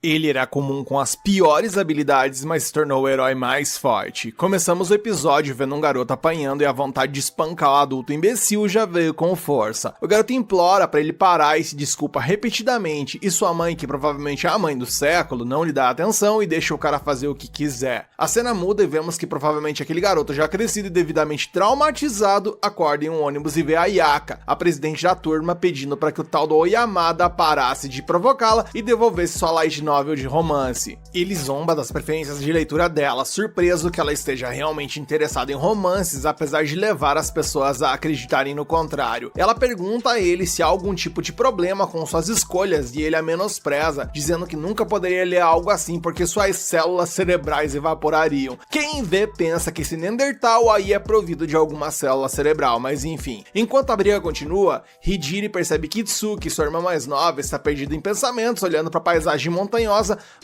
Ele era comum com as piores habilidades, mas se tornou o herói mais forte. Começamos o episódio vendo um garoto apanhando e a vontade de espancar o adulto imbecil já veio com força. O garoto implora pra ele parar e se desculpa repetidamente, e sua mãe, que provavelmente é a mãe do século, não lhe dá atenção e deixa o cara fazer o que quiser. A cena muda e vemos que provavelmente aquele garoto já crescido e devidamente traumatizado acorda em um ônibus e vê a Ayaka, a presidente da turma, pedindo para que o tal do Oyamada parasse de provocá-la e devolvesse sua light novel de romance. Ele zomba das preferências de leitura dela, surpreso que ela esteja realmente interessada em romances, apesar de levar as pessoas a acreditarem no contrário. Ela pergunta a ele se há algum tipo de problema com suas escolhas e ele a menospreza, dizendo que nunca poderia ler algo assim porque suas células cerebrais evaporariam. Quem vê pensa que esse Neandertal aí é provido de alguma célula cerebral, mas enfim. Enquanto a briga continua, Hijiri percebe que Itsuki, sua irmã mais nova, está perdida em pensamentos, olhando para a paisagem montanhosa,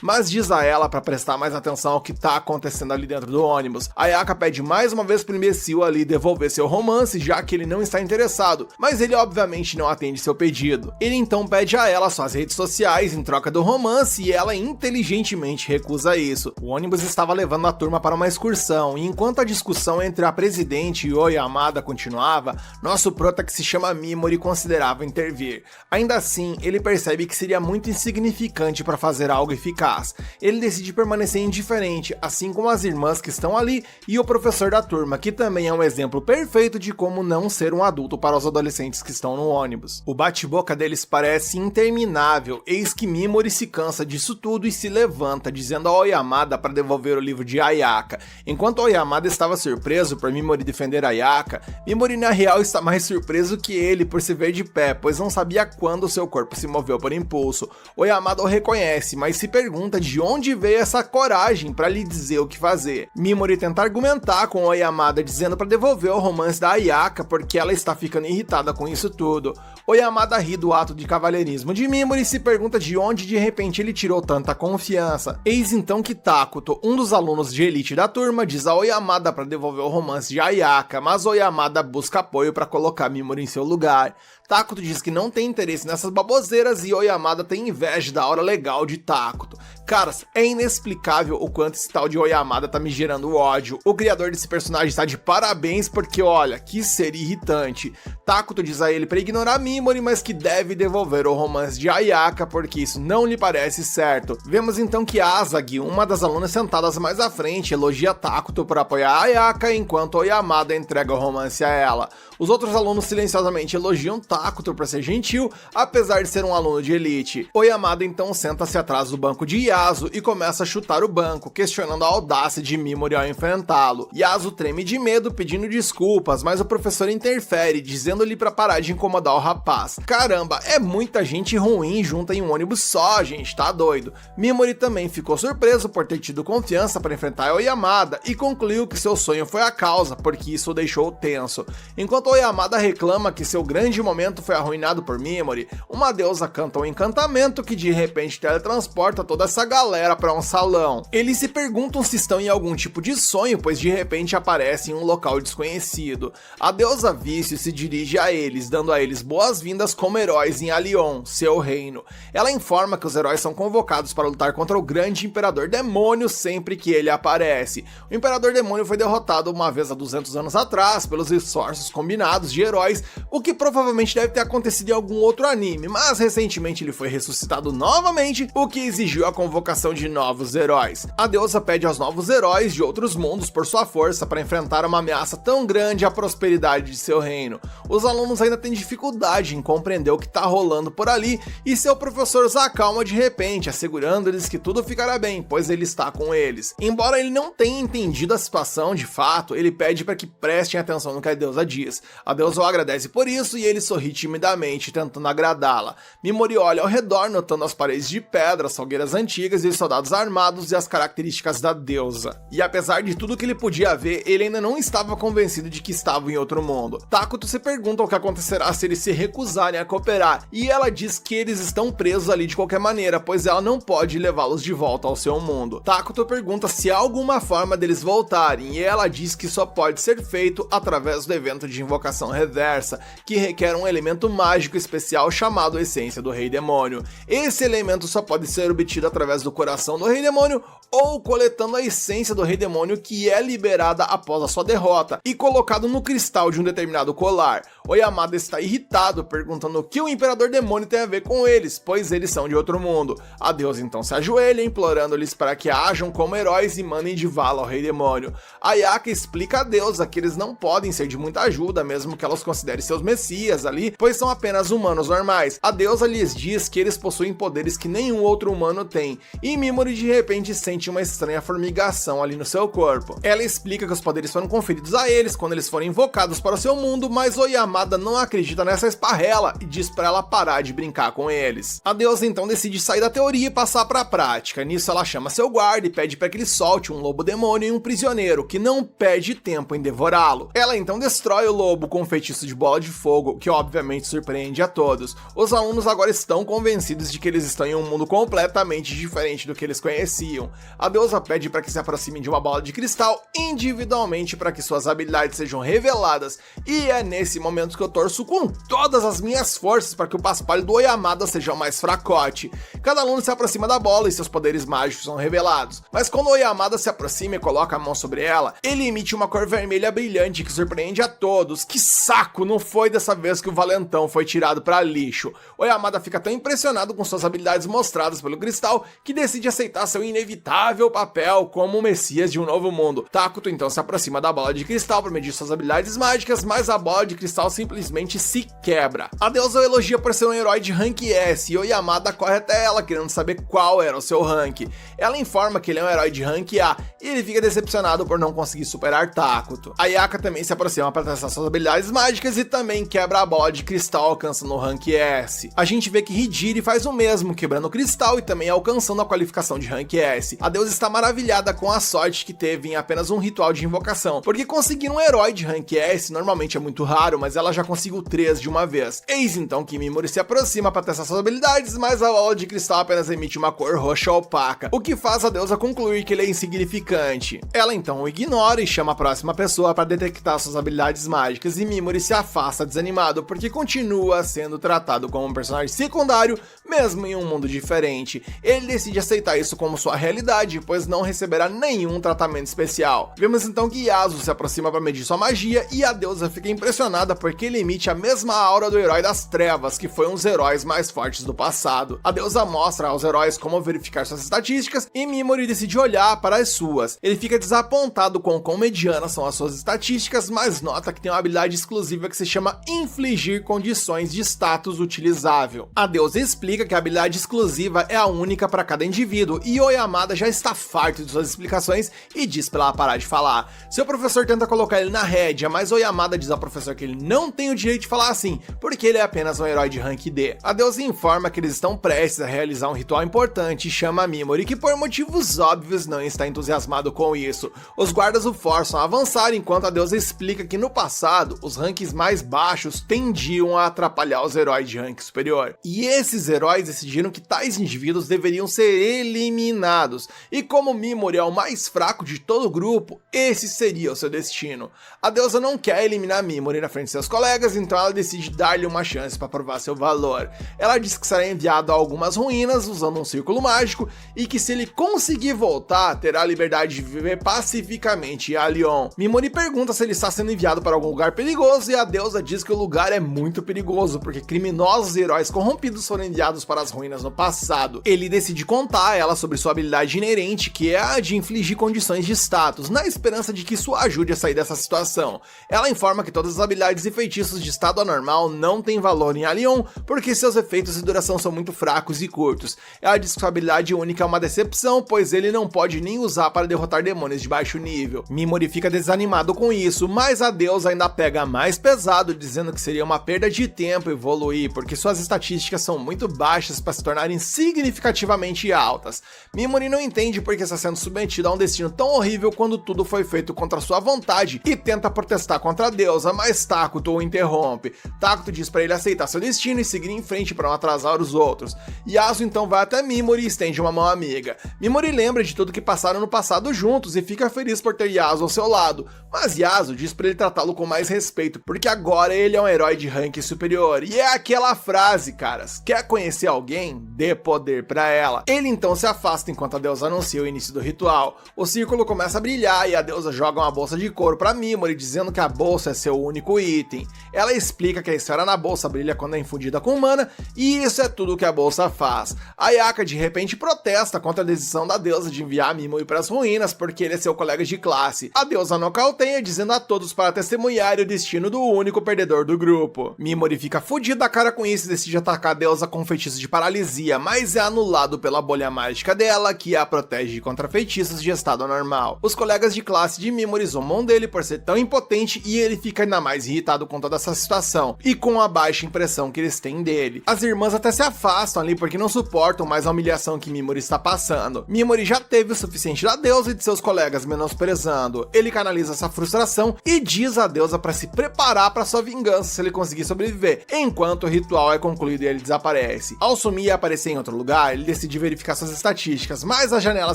mas diz a ela para prestar mais atenção ao que tá acontecendo ali dentro do ônibus. Ayaka pede mais uma vez pro imbecil ali devolver seu romance, já que ele não está interessado, mas ele obviamente não atende seu pedido. Ele então pede a ela suas redes sociais em troca do romance e ela inteligentemente recusa isso. O ônibus estava levando a turma para uma excursão e enquanto a discussão entre a presidente e Oyamada continuava, nosso prota, que se chama Mimori, considerava intervir. Ainda assim, ele percebe que seria muito insignificante para fazer algo eficaz. Ele decide permanecer indiferente, assim como as irmãs que estão ali e o professor da turma, que também é um exemplo perfeito de como não ser um adulto para os adolescentes que estão no ônibus. O bate-boca deles parece interminável, eis que Mimori se cansa disso tudo e se levanta, dizendo a Oyamada para devolver o livro de Ayaka. Enquanto Oyamada estava surpreso por Mimori defender Ayaka, Mimori na real está mais surpreso que ele por se ver de pé, pois não sabia quando seu corpo se moveu por impulso. Oyamada o reconhece, mas se pergunta de onde veio essa coragem para lhe dizer o que fazer. Mimori tenta argumentar com Oyamada dizendo para devolver o romance da Ayaka porque ela está ficando irritada com isso tudo. Oyamada ri do ato de cavalheirismo de Mimori e se pergunta de onde de repente ele tirou tanta confiança. Eis então que Takuto, um dos alunos de elite da turma, diz a Oyamada para devolver o romance de Ayaka, mas Oyamada busca apoio para colocar Mimori em seu lugar. Takuto diz que não tem interesse nessas baboseiras e Oyamada tem inveja da aura legal de Takuto. Caras, é inexplicável o quanto esse tal de Oyamada tá me gerando ódio. O criador desse personagem está de parabéns porque, olha, que ser irritante. Takuto diz a ele para ignorar Mimori, mas que deve devolver o romance de Ayaka porque isso não lhe parece certo. Vemos então que Asagi, uma das alunas sentadas mais à frente, elogia Takuto por apoiar Ayaka enquanto Oyamada entrega o romance a ela. Os outros alunos silenciosamente elogiam Takuto por ser gentil, apesar de ser um aluno de elite. Oyamada então senta-se atrás do banco de Yasu e começa a chutar o banco, questionando a audácia de Mimori ao enfrentá-lo. Yasu treme de medo, pedindo desculpas, mas o professor interfere, dizendo-lhe para parar de incomodar o rapaz. Caramba, é muita gente ruim junta em um ônibus só, gente, tá doido. Mimori também ficou surpreso por ter tido confiança para enfrentar Oyamada e concluiu que seu sonho foi a causa, porque isso o deixou tenso. Enquanto Oyamada reclama que seu grande momento foi arruinado por Mimori, uma deusa canta um encantamento que de repente teletransporta toda essa galera para um salão. Eles se perguntam se estão em algum tipo de sonho, pois de repente aparece em um local desconhecido. A deusa Vício se dirige a eles, dando a eles boas-vindas como heróis em Alion, seu reino. Ela informa que os heróis são convocados para lutar contra o grande Imperador Demônio sempre que ele aparece. O Imperador Demônio foi derrotado uma vez há 200 anos atrás pelos esforços combinados de heróis, o que provavelmente deve ter acontecido em algum outro anime, mas recentemente ele foi ressuscitado novamente, o que exigiu a convocação de novos heróis. A deusa pede aos novos heróis de outros mundos por sua força para enfrentar uma ameaça tão grande à prosperidade de seu reino. Os alunos ainda têm dificuldade em compreender o que tá rolando por ali e seu professor os acalma de repente, assegurando-lhes que tudo ficará bem, pois ele está com eles. Embora ele não tenha entendido a situação de fato, ele pede para que prestem atenção no que a deusa diz. A deusa o agradece por isso e ele sorri timidamente, tentando agradá-la. Mimori olha ao redor, notando as paredes de pedra, salgueiras antigas e os soldados armados e as características da deusa. E apesar de tudo que ele podia ver, ele ainda não estava convencido de que estava em outro mundo. Takuto se pergunta o que acontecerá se eles se recusarem a cooperar, e ela diz que eles estão presos ali de qualquer maneira, pois ela não pode levá-los de volta ao seu mundo. Takuto pergunta se há alguma forma deles voltarem, e ela diz que só pode ser feito através do evento de invocação reversa, que requer um elemento mágico especial chamado Essência do Rei Demônio. Esse elemento só pode ser obtido através através do coração do Rei Demônio ou coletando a essência do Rei Demônio, que é liberada após a sua derrota e colocado no cristal de um determinado colar. O Yamada está irritado, perguntando o que o Imperador Demônio tem a ver com eles, pois eles são de outro mundo. A deusa então se ajoelha, implorando-lhes para que ajam como heróis e mandem de vala ao Rei Demônio. Ayaka explica à deusa que eles não podem ser de muita ajuda, mesmo que elas considerem seus messias ali, pois são apenas humanos normais. A deusa lhes diz que eles possuem poderes que nenhum outro humano tem, e Mimori de repente sente uma estranha formigação ali no seu corpo. Ela explica que os poderes foram conferidos a eles quando eles foram invocados para o seu mundo, mas o Yamada não acredita nessa esparrela e diz para ela parar de brincar com eles. A deusa então decide sair da teoria e passar para a prática. Nisso ela chama seu guarda e pede para que ele solte um lobo demônio e um prisioneiro, que não perde tempo em devorá-lo. Ela então destrói o lobo com um feitiço de bola de fogo, que obviamente surpreende a todos. Os alunos agora estão convencidos de que eles estão em um mundo completamente diferente do que eles conheciam. A deusa pede para que se aproximem de uma bola de cristal individualmente para que suas habilidades sejam reveladas, e é nesse momento que eu torço com todas as minhas forças para que o paspalho do Oyamada seja o mais fracote. Cada aluno se aproxima da bola e seus poderes mágicos são revelados, mas quando o Oyamada se aproxima e coloca a mão sobre ela, ele emite uma cor vermelha brilhante que surpreende a todos. Que saco, não foi dessa vez que o valentão foi tirado para lixo. O Oyamada fica tão impressionado com suas habilidades mostradas pelo cristal que decide aceitar seu inevitável papel como o messias de um novo mundo. Takuto então se aproxima da bola de cristal para medir suas habilidades mágicas, mas a bola de cristal simplesmente se quebra. A deusa o elogia por ser um herói de rank S e o Yamada corre até ela querendo saber qual era o seu rank. Ela informa que ele é um herói de rank A e ele fica decepcionado por não conseguir superar Takuto. A Ayaka também se aproxima para testar suas habilidades mágicas e também quebra a bola de cristal, alcançando o rank S. A gente vê que Hijiri faz o mesmo, quebrando o cristal e também alcançando a qualificação de rank S. A deusa está maravilhada com a sorte que teve em apenas um ritual de invocação, porque conseguir um herói de rank S normalmente é muito raro, mas ela já conseguiu 3 de uma vez. Eis então que Mimori se aproxima para testar suas habilidades, mas a bola de cristal apenas emite uma cor roxa opaca, o que faz a deusa concluir que ele é insignificante. Ela então o ignora e chama a próxima pessoa para detectar suas habilidades mágicas, e Mimori se afasta desanimado porque continua sendo tratado como um personagem secundário, mesmo em um mundo diferente. Ele decide aceitar isso como sua realidade, pois não receberá nenhum tratamento especial. Vemos então que Yasuo se aproxima para medir sua magia e a deusa fica impressionada porque ele emite a mesma aura do herói das trevas, que foi um dos heróis mais fortes do passado. A deusa mostra aos heróis como verificar suas estatísticas e Mimori decide olhar para as suas. Ele fica desapontado com quão medianas são as suas estatísticas, mas nota que tem uma habilidade exclusiva que se chama Infligir Condições de Status Utilizável. A deusa explica que a habilidade exclusiva é a única para cada indivíduo, e Oyamada já está farto de suas explicações e diz para ela parar de falar. Seu professor tenta colocar ele na rédea, mas Oyamada diz ao professor que ele não tem o direito de falar assim, porque ele é apenas um herói de rank D. A deusa informa que eles estão prestes a realizar um ritual importante e chama Mimori, que por motivos óbvios não está entusiasmado com isso. Os guardas o forçam a avançar, enquanto a deusa explica que no passado, os ranks mais baixos tendiam a atrapalhar os heróis de rank superior. E esses heróis decidiram que tais indivíduos deveriam ser eliminados, e como Mimori é o mais fraco de todo o grupo, esse seria o seu destino. A deusa não quer eliminar Mimori na frente de seus colegas, então ela decide dar-lhe uma chance para provar seu valor. Ela diz que será enviado a algumas ruínas usando um círculo mágico e que se ele conseguir voltar, terá a liberdade de viver pacificamente em Allion. Mimori pergunta se ele está sendo enviado para algum lugar perigoso e a deusa diz que o lugar é muito perigoso porque criminosos e heróis corrompidos foram enviados para as ruínas no passado. Ele decide contar a ela sobre sua habilidade inerente, que é a de infligir condições de status, na esperança de que isso ajude a sair dessa situação. Ela informa que todas as habilidades e feitiços de estado anormal não têm valor em Allion, porque seus efeitos e duração são muito fracos e curtos. Ela diz que sua habilidade única é uma decepção, pois ele não pode nem usar para derrotar demônios de baixo nível. Mimori fica desanimado com isso, mas a deusa ainda pega mais pesado, dizendo que seria uma perda de tempo evoluir, porque suas estatísticas são muito baixas para se tornarem significativamente altas. Mimori não entende porque está sendo submetido a um destino tão horrível quando tudo foi feito contra sua vontade e tenta protestar contra a deusa, mas Takuto o interrompe. Takuto diz para ele aceitar seu destino e seguir em frente para não atrasar os outros. Yasuo então vai até Mimori e estende uma mão amiga. Mimori lembra de tudo que passaram no passado juntos e fica feliz por ter Yasuo ao seu lado, mas Yasuo diz para ele tratá-lo com mais respeito, porque agora ele é um herói de rank superior. E é aquela frase, caras: quer conhecer conhecer alguém, dê poder pra ela. Ele então se afasta enquanto a deusa anuncia o início do ritual. O círculo começa a brilhar e a deusa joga uma bolsa de couro pra Mimori, dizendo que a bolsa é seu único item. Ela explica que a esfera na bolsa brilha quando é infundida com mana, e isso é tudo que a bolsa faz. Ayaka de repente protesta contra a decisão da deusa de enviar Mimori para as ruínas, porque ele é seu colega de classe. A deusa nocauteia, dizendo a todos para testemunhar o destino do único perdedor do grupo. Mimori fica fodida da cara com isso e decide atacar a deusa com um feitiço de paralisia, mas é anulado pela bolha mágica dela, que a protege contra feitiços de estado normal. Os colegas de classe de Mimori zombam dele por ser tão impotente e ele fica ainda mais irritado com toda essa situação e com a baixa impressão que eles têm dele. As irmãs até se afastam ali porque não suportam mais a humilhação que Mimori está passando. Mimori já teve o suficiente da deusa e de seus colegas menosprezando. Ele canaliza essa frustração e diz à deusa para se preparar para sua vingança se ele conseguir sobreviver, enquanto o ritual é concluído e ele desaparece. Ao sumir e aparecer em outro lugar, ele decide verificar suas estatísticas, mas a janela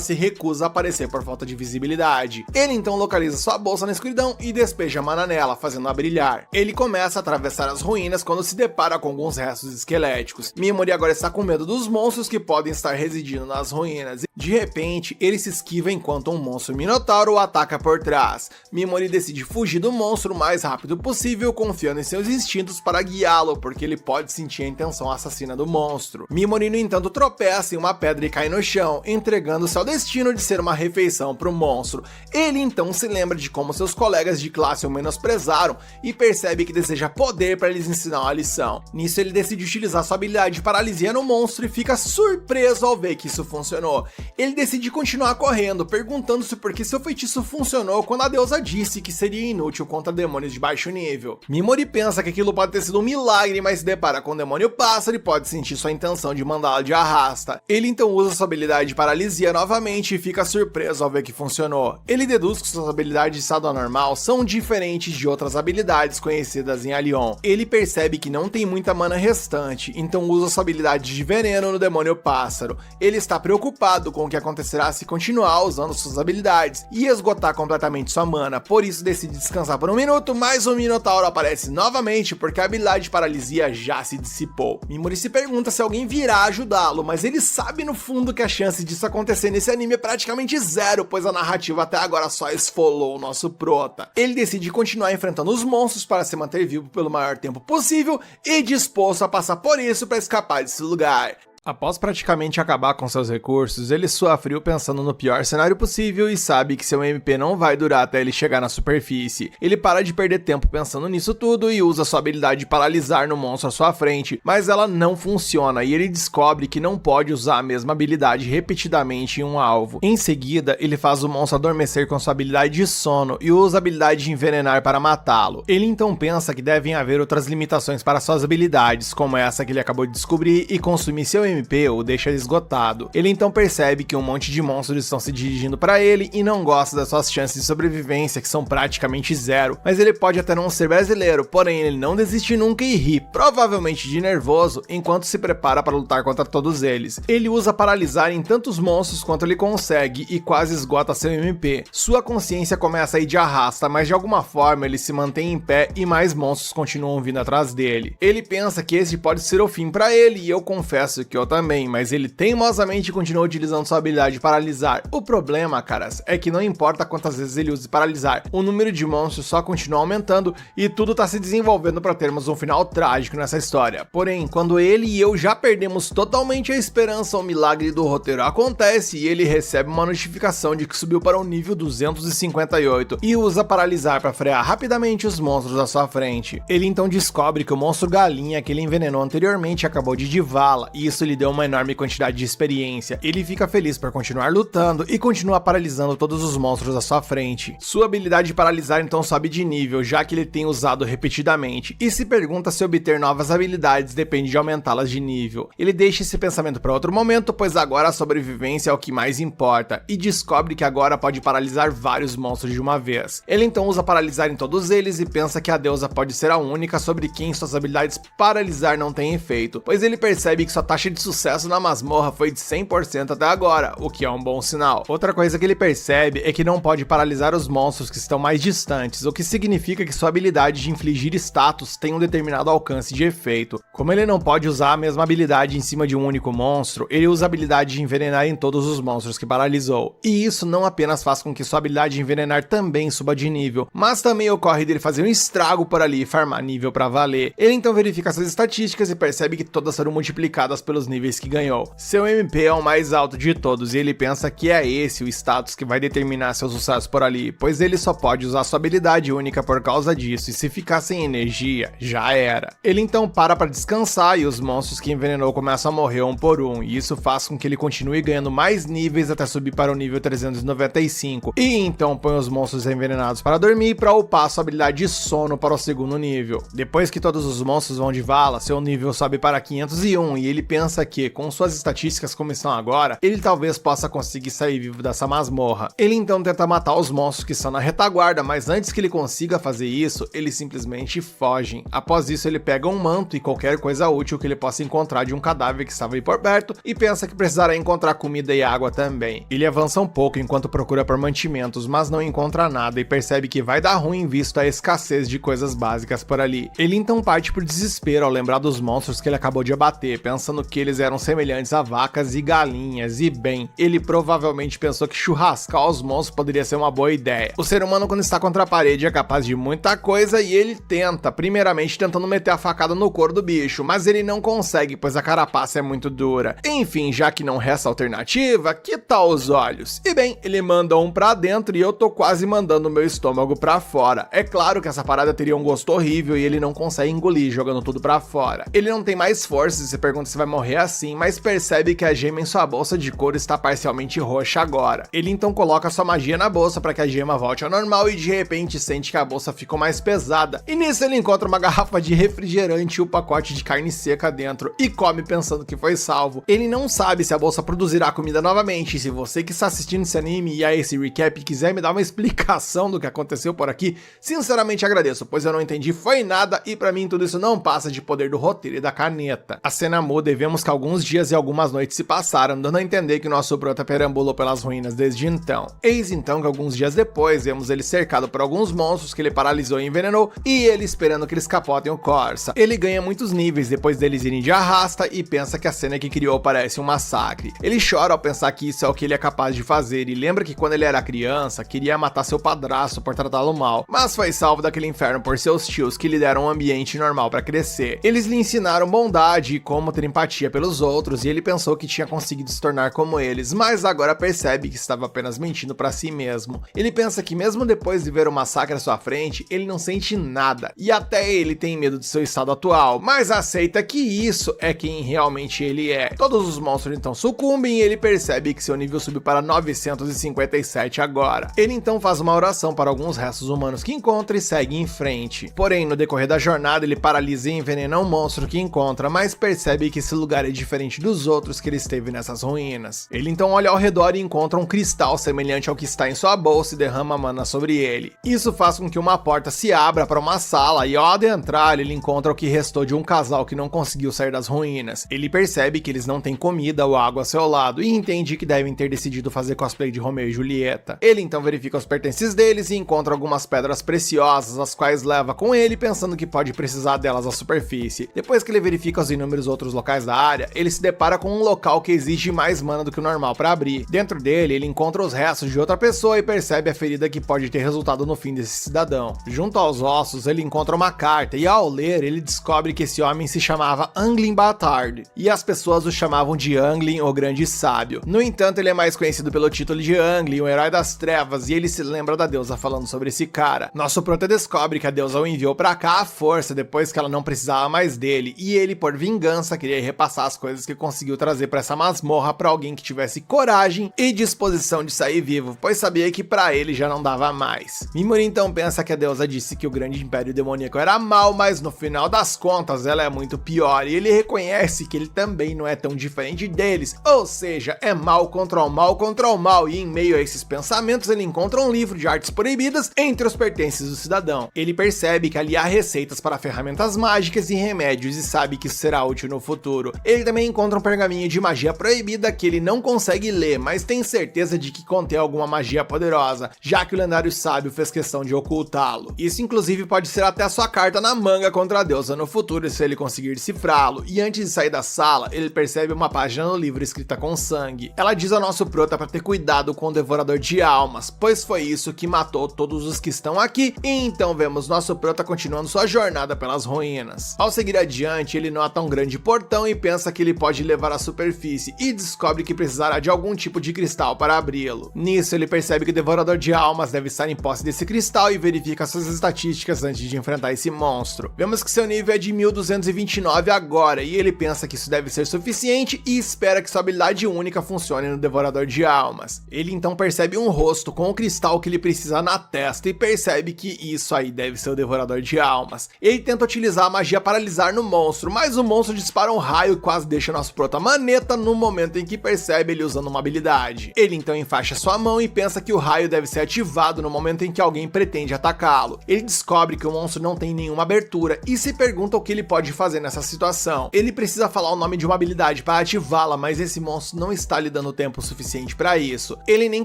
se recusa a aparecer por falta de visibilidade. Ele então localiza sua bolsa na escuridão e despeja mana nela, fazendo-a brilhar. Ele começa a atravessar as ruínas quando se depara com alguns restos esqueléticos. Mimori agora está com medo dos monstros que podem estar residindo nas ruínas. De repente, ele se esquiva enquanto um monstro minotauro o ataca por trás. Mimori decide fugir do monstro o mais rápido possível, confiando em seus instintos para guiá-lo, porque ele pode sentir a intenção assassina do monstro. Mimori, no entanto, tropeça em uma pedra e cai no chão, entregando-se ao destino de ser uma refeição para o monstro. Ele então se lembra de como seus colegas de classe o menosprezaram e percebe que deseja poder para lhes ensinar uma lição. Nisso, ele decide utilizar sua habilidade de paralisia no monstro e fica surpreso ao ver que isso funcionou. Ele decide continuar correndo, perguntando-se por que seu feitiço funcionou quando a deusa disse que seria inútil contra demônios de baixo nível. Mimori pensa que aquilo pode ter sido um milagre, mas se depara com o demônio pássaro e pode sentir sua intenção de mandá-la de arrasta. Ele então usa sua habilidade de paralisia novamente e fica surpreso ao ver que funcionou. Ele deduz que suas habilidades de estado anormal são diferentes de outras habilidades conhecidas em Allion. Ele percebe que não tem muita mana restante, então usa sua habilidade de veneno no demônio pássaro. Ele está preocupado com o que acontecerá se continuar usando suas habilidades e esgotar completamente sua mana, por isso decide descansar por um minuto, mas o Minotauro aparece novamente porque a habilidade de paralisia já se dissipou. Mimori se pergunta se alguém virá ajudá-lo, mas ele sabe no fundo que a chance disso acontecer nesse anime é praticamente zero, pois a narrativa até agora só esfolou o nosso prota. Ele decide continuar enfrentando os monstros para se manter vivo pelo maior tempo possível e disposto a passar por isso para escapar desse lugar. Após praticamente acabar com seus recursos, ele sua frio pensando no pior cenário possível e sabe que seu MP não vai durar até ele chegar na superfície. Ele para de perder tempo pensando nisso tudo e usa sua habilidade de paralisar no monstro à sua frente, mas ela não funciona e ele descobre que não pode usar a mesma habilidade repetidamente em um alvo. Em seguida, ele faz o monstro adormecer com sua habilidade de sono e usa a habilidade de envenenar para matá-lo. Ele então pensa que devem haver outras limitações para suas habilidades, como essa que ele acabou de descobrir, e consumir seu MP o deixa esgotado. Ele então percebe que um monte de monstros estão se dirigindo para ele e não gosta das suas chances de sobrevivência, que são praticamente zero, mas ele pode até não ser brasileiro, porém ele não desiste nunca e ri, provavelmente de nervoso, enquanto se prepara para lutar contra todos eles. Ele usa paralisar em tantos monstros quanto ele consegue e quase esgota seu MP. Sua consciência começa a ir de arrasta, mas de alguma forma ele se mantém em pé e mais monstros continuam vindo atrás dele. Ele pensa que esse pode ser o fim para ele e eu confesso que eu também, mas ele teimosamente continua utilizando sua habilidade de paralisar. O problema, caras, é que não importa quantas vezes ele use paralisar, o número de monstros só continua aumentando e tudo tá se desenvolvendo para termos um final trágico nessa história. Porém, quando ele e eu já perdemos totalmente a esperança, o milagre do roteiro acontece e ele recebe uma notificação de que subiu para o nível 258 e usa paralisar para frear rapidamente os monstros à sua frente. Ele então descobre que o monstro galinha que ele envenenou anteriormente acabou de divá-la e isso lhe deu uma enorme quantidade de experiência. Ele fica feliz por continuar lutando e continua paralisando todos os monstros à sua frente. Sua habilidade de paralisar então sobe de nível, já que ele tem usado repetidamente, e se pergunta se obter novas habilidades depende de aumentá-las de nível. Ele deixa esse pensamento para outro momento, pois agora a sobrevivência é o que mais importa, e descobre que agora pode paralisar vários monstros de uma vez. Ele então usa paralisar em todos eles e pensa que a deusa pode ser a única sobre quem suas habilidades paralisar não têm efeito, pois ele percebe que sua taxa de de sucesso na masmorra foi de 100% até agora, o que é um bom sinal. Outra coisa que ele percebe é que não pode paralisar os monstros que estão mais distantes, o que significa que sua habilidade de infligir status tem um determinado alcance de efeito. Como ele não pode usar a mesma habilidade em cima de um único monstro, ele usa a habilidade de envenenar em todos os monstros que paralisou. E isso não apenas faz com que sua habilidade de envenenar também suba de nível, mas também ocorre dele fazer um estrago por ali e farmar nível pra valer. Ele então verifica essas estatísticas e percebe que todas foram multiplicadas pelos níveis que ganhou. Seu MP é o mais alto de todos e ele pensa que é esse o status que vai determinar seu sucesso por ali, pois ele só pode usar sua habilidade única por causa disso, e se ficar sem energia, já era. Ele então para descansar e os monstros que envenenou começam a morrer um por um, e isso faz com que ele continue ganhando mais níveis até subir para o nível 395, e então põe os monstros envenenados para dormir para upar sua habilidade de sono para o segundo nível. Depois que todos os monstros vão de vala, seu nível sobe para 501 e ele pensa que, com suas estatísticas como estão agora, ele talvez possa conseguir sair vivo dessa masmorra. Ele então tenta matar os monstros que estão na retaguarda, mas antes que ele consiga fazer isso, eles simplesmente fogem. Após isso, ele pega um manto e qualquer coisa útil que ele possa encontrar de um cadáver que estava ali por perto e pensa que precisará encontrar comida e água também. Ele avança um pouco enquanto procura por mantimentos, mas não encontra nada e percebe que vai dar ruim visto a escassez de coisas básicas por ali. Ele então parte por desespero ao lembrar dos monstros que ele acabou de abater, pensando que eles eram semelhantes a vacas e galinhas, e bem, ele provavelmente pensou que churrascar os monstros poderia ser uma boa ideia. O ser humano, quando está contra a parede, é capaz de muita coisa e ele tenta, primeiramente tentando meter a facada no couro do bicho, mas ele não consegue, pois a carapaça é muito dura. Enfim, já que não resta alternativa, que tal os olhos? E bem, ele manda um pra dentro e eu tô quase mandando meu estômago pra fora. É claro que essa parada teria um gosto horrível e ele não consegue engolir, jogando tudo pra fora. Ele não tem mais força e se pergunta se vai morrer assim, mas percebe que a gema em sua bolsa de couro está parcialmente roxa agora. Ele então coloca sua magia na bolsa para que a gema volte ao normal e de repente sente que a bolsa ficou mais pesada. E nisso ele encontra uma garrafa de refrigerante e um pacote de carne seca dentro e come pensando que foi salvo. Ele não sabe se a bolsa produzirá comida novamente, e se você que está assistindo esse anime e a esse recap quiser me dar uma explicação do que aconteceu por aqui, sinceramente agradeço, pois eu não entendi foi nada e pra mim tudo isso não passa de poder do roteiro e da caneta. A cena muda e vemos que alguns dias e algumas noites se passaram, dando a entender que nosso prota perambulou pelas ruínas desde então. Eis então que alguns dias depois vemos ele cercado por alguns monstros que ele paralisou e envenenou, e ele esperando que eles capotem o Corsa. Ele ganha muitos níveis depois deles irem de arrasta e pensa que a cena que criou parece um massacre. Ele chora ao pensar que isso é o que ele é capaz de fazer e lembra que quando ele era criança, queria matar seu padrasto por tratá-lo mal, mas foi salvo daquele inferno por seus tios que lhe deram um ambiente normal para crescer. Eles lhe ensinaram bondade e como ter empatia pelos outros e ele pensou que tinha conseguido se tornar como eles, mas agora percebe que estava apenas mentindo para si mesmo. Ele pensa que mesmo depois de ver o massacre à sua frente, ele não sente nada e até ele tem medo de seu estado atual, mas aceita que isso é quem realmente ele é. Todos os monstros então sucumbem e ele percebe que seu nível subiu para 957 agora. Ele então faz uma oração para alguns restos humanos que encontra e segue em frente. Porém, no decorrer da jornada, ele paralisa e envenena um monstro que encontra, mas percebe que esse lugar é diferente dos outros que ele esteve nessas ruínas. Ele então olha ao redor e encontra um cristal semelhante ao que está em sua bolsa e derrama mana sobre ele. Isso faz com que uma porta se abra para uma sala e ao adentrar, ele encontra o que restou de um casal que não conseguiu sair das ruínas. Ele percebe que eles não têm comida ou água ao seu lado e entende que devem ter decidido fazer cosplay de Romeu e Julieta. Ele então verifica os pertences deles e encontra algumas pedras preciosas, as quais leva com ele pensando que pode precisar delas à superfície. Depois que ele verifica os inúmeros outros locais da área, ele se depara com um local que exige mais mana do que o normal para abrir. Dentro dele, ele encontra os restos de outra pessoa e percebe a ferida que pode ter resultado no fim desse cidadão. Junto aos ossos, ele encontra uma carta e ao ler, ele descobre que esse homem se chamava Anglin Batard e as pessoas o chamavam de Anglin, o Grande Sábio. No entanto, ele é mais conhecido pelo título de Anglin, o Herói das Trevas, e ele se lembra da deusa falando sobre esse cara. Nosso prota descobre que a deusa o enviou pra cá à força depois que ela não precisava mais dele, e ele, por vingança, queria repassar as coisas que conseguiu trazer pra essa masmorra pra alguém que tivesse coragem e disposição de sair vivo, pois sabia que pra ele já não dava mais. Mimuri então pensa que a deusa disse que o grande império demoníaco era mal, mas no final das contas ela é muito pior, e ele reconhece que ele também não é tão diferente deles, ou seja, é mal contra o mal contra o mal, e em meio a esses pensamentos ele encontra um livro de artes proibidas entre os pertences do cidadão. Ele percebe que ali há receitas para ferramentas mágicas e remédios e sabe que isso será útil no futuro. Ele também encontra um pergaminho de magia proibida que ele não consegue ler, mas tem certeza de que contém alguma magia poderosa, já que o lendário sábio fez questão de ocultá-lo. Isso inclusive pode ser até sua carta na manga contra a deusa no futuro se ele conseguir decifrá-lo, e antes de sair da sala, ele percebe uma página no livro escrita com sangue. Ela diz ao nosso prota para ter cuidado com o devorador de almas, pois foi isso que matou todos os que estão aqui, e então vemos nosso prota continuando sua jornada pelas ruínas. Ao seguir adiante, ele nota um grande portão e pensa que ele pode levar à superfície, e descobre que precisará de algum tipo de cristal para abri-lo. Nisso, ele percebe que o devorador de almas deve estar em posse desse cristal e verifica suas estatísticas antes de enfrentar esse monstro. Vemos que seu nível é de 1229 agora, e ele pensa que isso deve ser suficiente e espera que sua habilidade única funcione no devorador de almas. Ele então percebe um rosto com o cristal que ele precisa na testa e percebe que isso aí deve ser o devorador de almas. Ele tenta utilizar a magia paralisar no monstro, mas o monstro dispara um raio e quase deixa nosso prota maneta no momento em que percebe ele usando uma habilidade. Ele então enfaixa sua mão e pensa que o raio deve ser ativado no momento em que alguém pretende atacá-lo. Ele descobre que o monstro não tem nenhuma abertura e se pergunta o que ele pode fazer nessa situação. Ele precisa falar o nome de uma habilidade para ativá-la, mas esse monstro não está lhe dando tempo suficiente para isso. Ele nem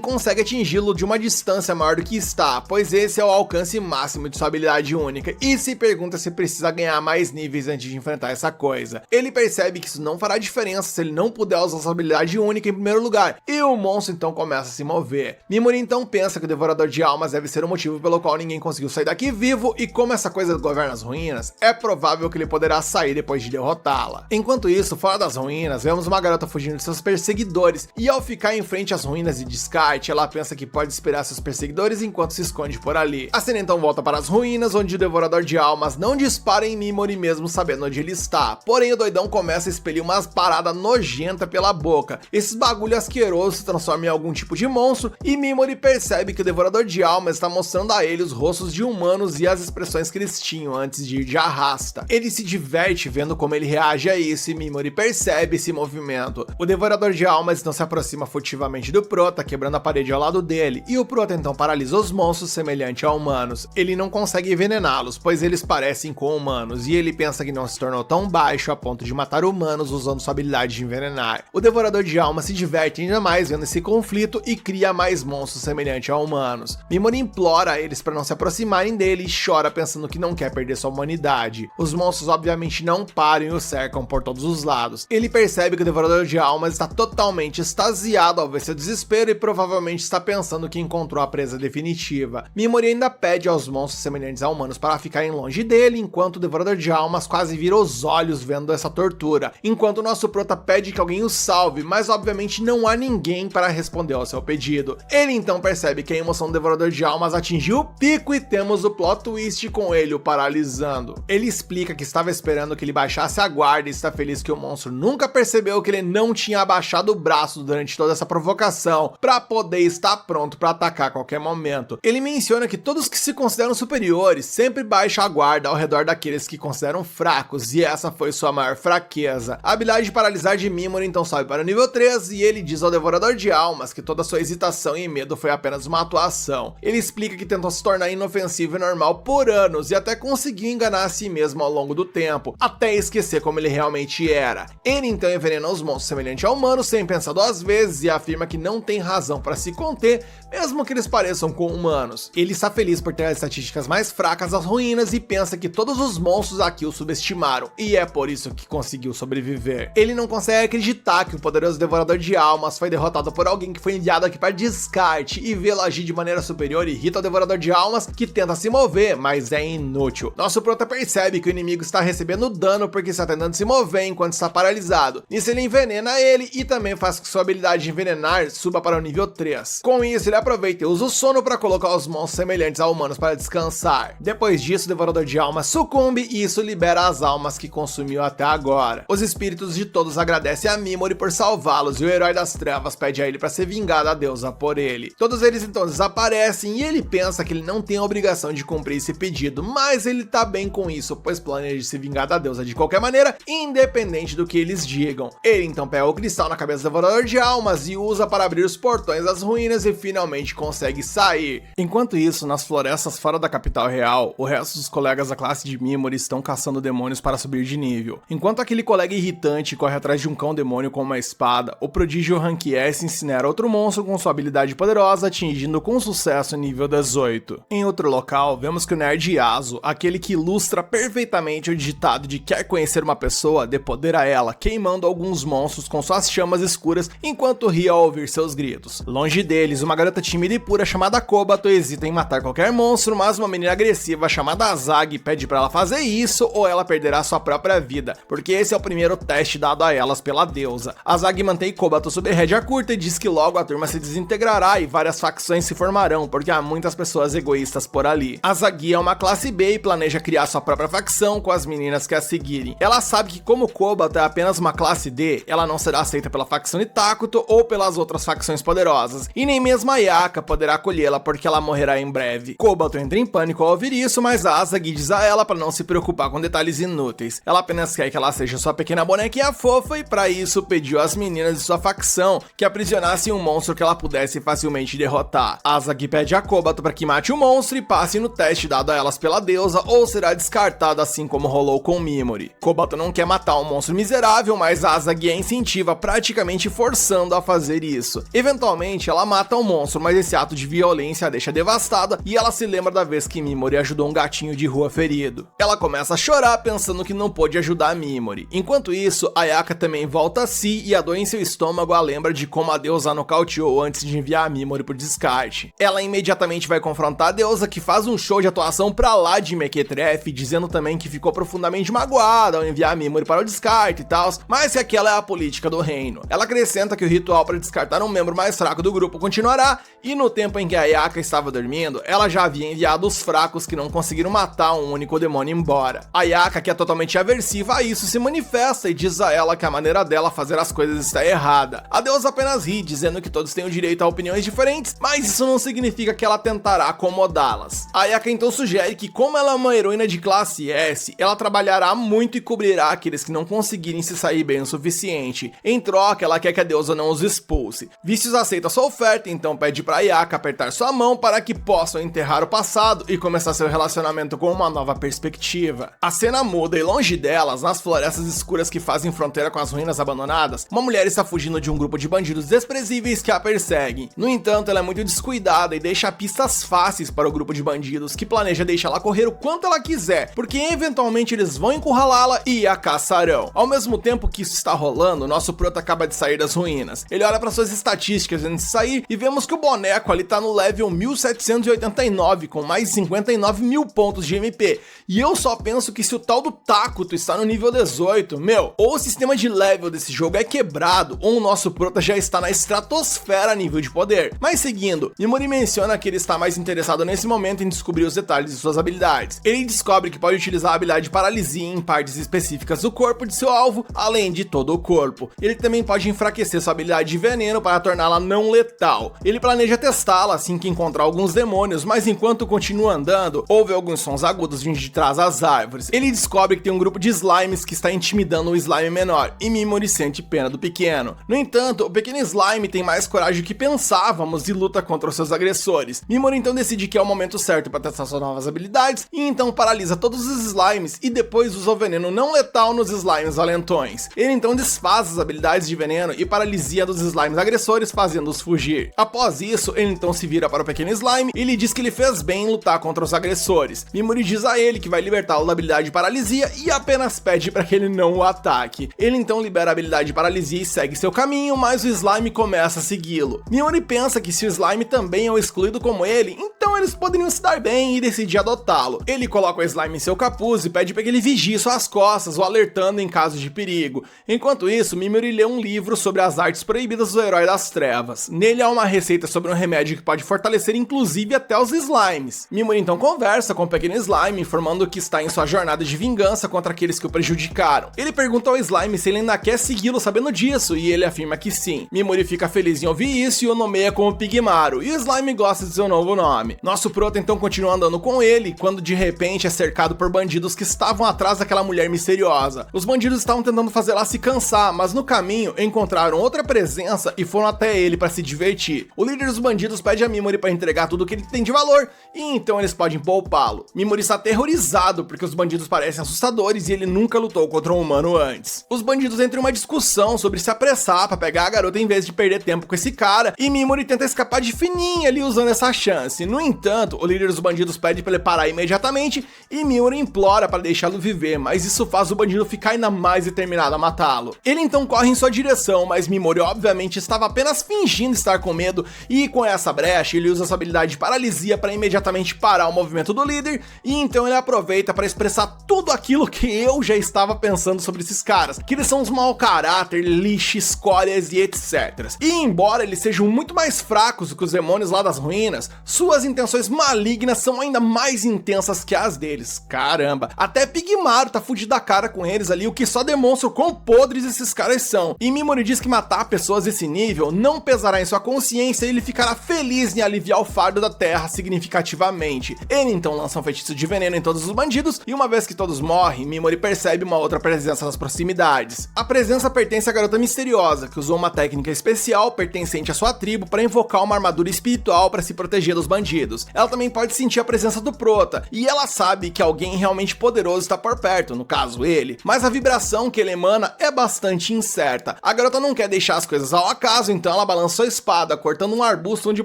consegue atingi-lo de uma distância maior do que está, pois esse é o alcance máximo de sua habilidade única, e se pergunta se precisa ganhar mais níveis antes de enfrentar essa coisa. Ele percebe que isso não fará diferença se ele não puder usar sua habilidade única em primeiro lugar, e o monstro então começa a se mover. Mimori então pensa que o devorador de almas deve ser o motivo pelo qual ninguém conseguiu sair daqui vivo, e como essa coisa governa as ruínas, é provável que ele poderá sair depois de derrotá-la. Enquanto isso, fora das ruínas, vemos uma garota fugindo de seus perseguidores, e ao ficar em frente às ruínas de descarte, ela pensa que pode esperar seus perseguidores enquanto se esconde por ali. A cena então volta para as ruínas, onde o devorador de almas não dispara em Mimori mesmo sabendo onde ele está, porém o doidão começa a expelir umas paradas nojentas pela boca. Esses bagulho asqueroso se transformam em algum tipo de monstro, e Mimori percebe que o devorador de almas está mostrando a ele os rostos de humanos e as expressões que eles tinham antes de ir de arrasta. Ele se diverte vendo como ele reage a isso, e Mimori percebe esse movimento. O devorador de almas então se aproxima furtivamente do prota, quebrando a parede ao lado dele, e o prota então paralisa os monstros semelhante a humanos. Ele não consegue envenená-los, pois eles parecem com humanos, e ele pensa que não se tornou tão baixo a ponto de matar humanos usando sua habilidade de envenenar. O devorador de almas se diverte ainda mais vendo esse conflito e cria mais monstros semelhantes a humanos. Mimori implora a eles para não se aproximarem dele e chora pensando que não quer perder sua humanidade. Os monstros obviamente não param e o cercam por todos os lados. Ele percebe que o devorador de almas está totalmente extasiado ao ver seu desespero e provavelmente está pensando que encontrou a presa definitiva. Mimori ainda pede aos monstros semelhantes a humanos para ficarem longe dele, enquanto o devorador de almas quase vira os olhos vendo essa tortura, enquanto o nosso prota pede que alguém o salve, mas obviamente não há ninguém para responder ao seu pedido. Ele então percebe que a emoção do devorador de almas atingiu o pico e temos o plot twist com ele o paralisando. Ele explica que estava esperando que ele baixasse a guarda e está feliz que o monstro nunca percebeu que ele não tinha abaixado o braço durante toda essa provocação para poder estar pronto para atacar a qualquer momento. Ele menciona que todos que se consideram superiores sempre baixam a guarda ao redor daqueles que consideram fracos, e essa foi sua maior fraqueza. A habilidade de paralisar de Mimori então sobe para o nível 3, e ele diz ao devorador de almas que toda sua hesitação e medo foi apenas uma atuação. Ele explica que tentou se tornar inofensivo e normal por anos e até conseguiu enganar a si mesmo ao longo do tempo, até esquecer como ele realmente era. Ele então envenena os monstros semelhantes a humanos sem pensar duas vezes e afirma que não tem razão para se conter, mesmo que eles pareçam com humanos. Ele está feliz por ter as estatísticas mais fracas das ruínas e pensa que todos os monstros aqui o subestimaram, e é por isso que conseguiu sobreviver. Ele não consegue acreditar que o poderoso devorador de almas foi derrotado por alguém que foi enviado aqui para descarte, e vê-lo agir de maneira superior irrita o devorador de almas, que tenta se mover, mas é inútil. Nosso prota percebe que o inimigo está recebendo dano porque está tentando se mover enquanto está paralisado. Nisso ele envenena ele e também faz com que sua habilidade de envenenar suba para o nível 3. Com isso ele aproveita e usa o sono para colocar os monstros semelhantes a humanos para descansar. Depois disso o devorador de almas sucumbe e isso libera as almas que consumiu até agora. Os espíritos de todos agradecem a Mimori por salvá-los e o herói das trevas pede a ele para ser vingado a deusa por ele. Todos eles então desaparecem e ele pensa que ele não tem a obrigação de cumprir esse pedido, mas ele tá bem com isso, pois planeja se vingar da deusa de qualquer maneira, independente do que eles digam. Ele então pega o cristal na cabeça do devorador de almas e usa para abrir os portões das ruínas e finalmente consegue sair. Enquanto isso, nas florestas fora da capital real, o resto dos colegas da classe de Mimori estão caçando demônios para subir de nível. Enquanto aquele colega mega irritante e corre atrás de um cão demônio com uma espada, o prodígio Rank S incinera outro monstro com sua habilidade poderosa, atingindo com sucesso o nível 18. Em outro local, vemos que o nerd Yasuo, aquele que ilustra perfeitamente o ditado de quer conhecer uma pessoa, dê poder a ela, queimando alguns monstros com suas chamas escuras enquanto ri ao ouvir seus gritos. Longe deles, uma garota tímida e pura chamada Kobato hesita em matar qualquer monstro, mas uma menina agressiva chamada Azag pede pra ela fazer isso ou ela perderá sua própria vida, porque esse é o primeiro teste dado a elas pela deusa. Azag mantém Kobato sob rédea curta e diz que logo a turma se desintegrará e várias facções se formarão, porque há muitas pessoas egoístas por ali. Azag é uma classe B e planeja criar sua própria facção com as meninas que a seguirem. Ela sabe que como Kobato é apenas uma classe D, ela não será aceita pela facção de Takuto ou pelas outras facções poderosas, e nem mesmo a Ayaka poderá acolhê-la porque ela morrerá em breve. Kobato entra em pânico ao ouvir isso, mas a Azag diz a ela para não se preocupar com detalhes inúteis. Ela apenas quer que ela seja sua pequena bonequinha fofa e para isso pediu às meninas de sua facção que aprisionassem um monstro que ela pudesse facilmente derrotar. Azag pede a Kobato para que mate o monstro e passe no teste dado a elas pela deusa ou será descartada assim como rolou com Mimori. Kobato não quer matar um monstro miserável, mas a Azag a incentiva, praticamente forçando a fazer isso. Eventualmente ela mata o monstro, mas esse ato de violência a deixa devastada e ela se lembra da vez que Mimori ajudou um gatinho de rua ferido. Ela começa a chorar pensando que não pôde ajudar a Mimori. Enquanto isso, Ayaka também volta a si e a dor em seu estômago a lembra de como a deusa a nocauteou antes de enviar a Mimori pro descarte. Ela imediatamente vai confrontar a deusa, que faz um show de atuação pra lá de mequetrefe, dizendo também que ficou profundamente magoada ao enviar a Mimori para o descarte e tal, mas que aquela é a política do reino. Ela acrescenta que o ritual para descartar um membro mais fraco do grupo continuará, e no tempo em que a Ayaka estava dormindo, ela já havia enviado os fracos que não conseguiram matar um único demônio embora. A Ayaka, que é totalmente aversiva a isso, se manifesta e diz a ela que a maneira dela fazer as coisas está errada. A deusa apenas ri, dizendo que todos têm o direito a opiniões diferentes, mas isso não significa que ela tentará acomodá-las. A Ayaka então sugere que, como ela é uma heroína de classe S, ela trabalhará muito e cobrirá aqueles que não conseguirem se sair bem o suficiente. Em troca, ela quer que a deusa não os expulse. Vicious aceita sua oferta, então pede pra Ayaka apertar sua mão para que possam enterrar o passado e começar seu relacionamento com uma nova perspectiva. A cena muda e longe delas, nas florestas escuras que fazem fronteira com as ruínas abandonadas, uma mulher está fugindo de um grupo de bandidos desprezíveis que a perseguem. No entanto, ela é muito descuidada e deixa pistas fáceis para o grupo de bandidos, que planeja deixá-la correr o quanto ela quiser, porque eventualmente eles vão encurralá-la e a caçarão. Ao mesmo tempo que isso está rolando, nosso prota acaba de sair das ruínas. Ele olha para suas estatísticas antes de sair e vemos que o boneco ali tá no level 1789, com mais de 59 mil pontos de MP. E eu só penso que se o tal do Takuto está no nível 18, ou o sistema de level desse jogo é quebrado, ou o nosso prota já está na estratosfera a nível de poder. Mas seguindo, Mimori menciona que ele está mais interessado nesse momento em descobrir os detalhes de suas habilidades. Ele descobre que pode utilizar a habilidade paralisia em partes específicas do corpo de seu alvo, além de todo o corpo. Ele também pode enfraquecer sua habilidade de veneno para torná-la não letal. Ele planeja testá-la assim que encontrar alguns demônios, mas enquanto continua andando, ouve alguns sons agudos vindo de trás das árvores. Ele descobre que tem um grupo de slimes que está intimidando o slime menor, e Mimori sente pena do pequeno. No entanto, o pequeno slime tem mais coragem do que pensávamos e luta contra os seus agressores. Mimori então decide que é o momento certo para testar suas novas habilidades, e então paralisa todos os slimes e depois usa o veneno não letal nos slimes valentões. Ele então desfaz as habilidades de veneno e paralisia dos slimes agressores, fazendo-os fugir. Após isso, ele então se vira para o pequeno slime e lhe diz que ele fez bem em lutar contra os agressores. Mimori diz a ele que vai libertá-lo da habilidade de paralisia e apenas pede para que ele não o ataque. Ele então libera a habilidade de paralisia e segue seu caminho, mas o slime começa a segui-lo. Mimori pensa que se o slime também é o excluído como ele, então eles poderiam se dar bem e decide adotá-lo. Ele coloca o slime em seu capuz e pede para que ele vigie suas costas, o alertando em caso de perigo. Enquanto isso, Mimori lê um livro sobre as artes proibidas do herói das trevas. Nele há uma receita sobre um remédio que pode fortalecer inclusive até os slimes. Mimori então conversa com o pequeno slime, informando que está em sua jornada de vingança contra aqueles que o prejudicaram. Ele pergunta ao slime se ele ainda quer segui-lo sabendo disso, e ele afirma que sim. Mimori fica feliz em ouvir isso e o nomeia como Pigmaro, e o slime gosta de seu novo nome. Nosso prota então continua andando com ele, quando de repente é cercado por bandidos que estavam atrás daquela mulher misteriosa. Os bandidos estavam tentando fazer ela se cansar, mas no caminho encontraram outra presença e foram até ele para se divertir. O líder dos bandidos pede a Mimori para entregar tudo que ele tem de valor, e então eles podem poupá-lo. Mimori está aterrorizado porque os bandidos parecem assustadores e ele nunca lutou contra um humano antes. Os bandidos entram em uma discussão sobre se apressar para pegar a garota em vez de perder tempo com esse cara, e Mimori tenta escapar de fininha ali usando essa chance. No entanto, o líder dos bandidos pede para ele parar imediatamente e Mimori implora para deixá-lo viver, mas isso faz o bandido ficar ainda mais determinado a matá-lo. Ele então corre em sua direção, mas Mimori obviamente estava apenas fingindo estar com medo, e com essa brecha ele usa sua habilidade de paralisia para imediatamente parar o movimento do líder, e então ele aproveita para expressar tudo aquilo que eu já estava pensando sobre esses caras, que eles são uns mau caráter, lixo, escórias e etc. E embora eles sejam muito mais fracos do que os demônios lá das ruínas, suas intenções malignas são ainda mais intensas que as deles. Caramba, até Pigmaro tá fudido da cara com eles ali, o que só demonstra o quão podres esses caras são. E Mimori diz que matar pessoas desse nível não pesará em sua consciência e ele ficará feliz em aliviar o fardo da terra significativamente. Ele então lança um feitiço de veneno em todos os bandidos, e uma vez que todos morrem, Mimori percebe uma outra presença nas proximidades. A presença pertence à garota misteriosa, que usou uma técnica especial pertencente à sua tribo para invocar uma armadura espiritual para se proteger dos bandidos. Ela também pode sentir a presença do prota, e ela sabe que alguém realmente poderoso está por perto, no caso ele, mas a vibração que ele emana é bastante incerta. A garota não quer deixar as coisas ao acaso, então ela balançou a espada, cortando um arbusto onde o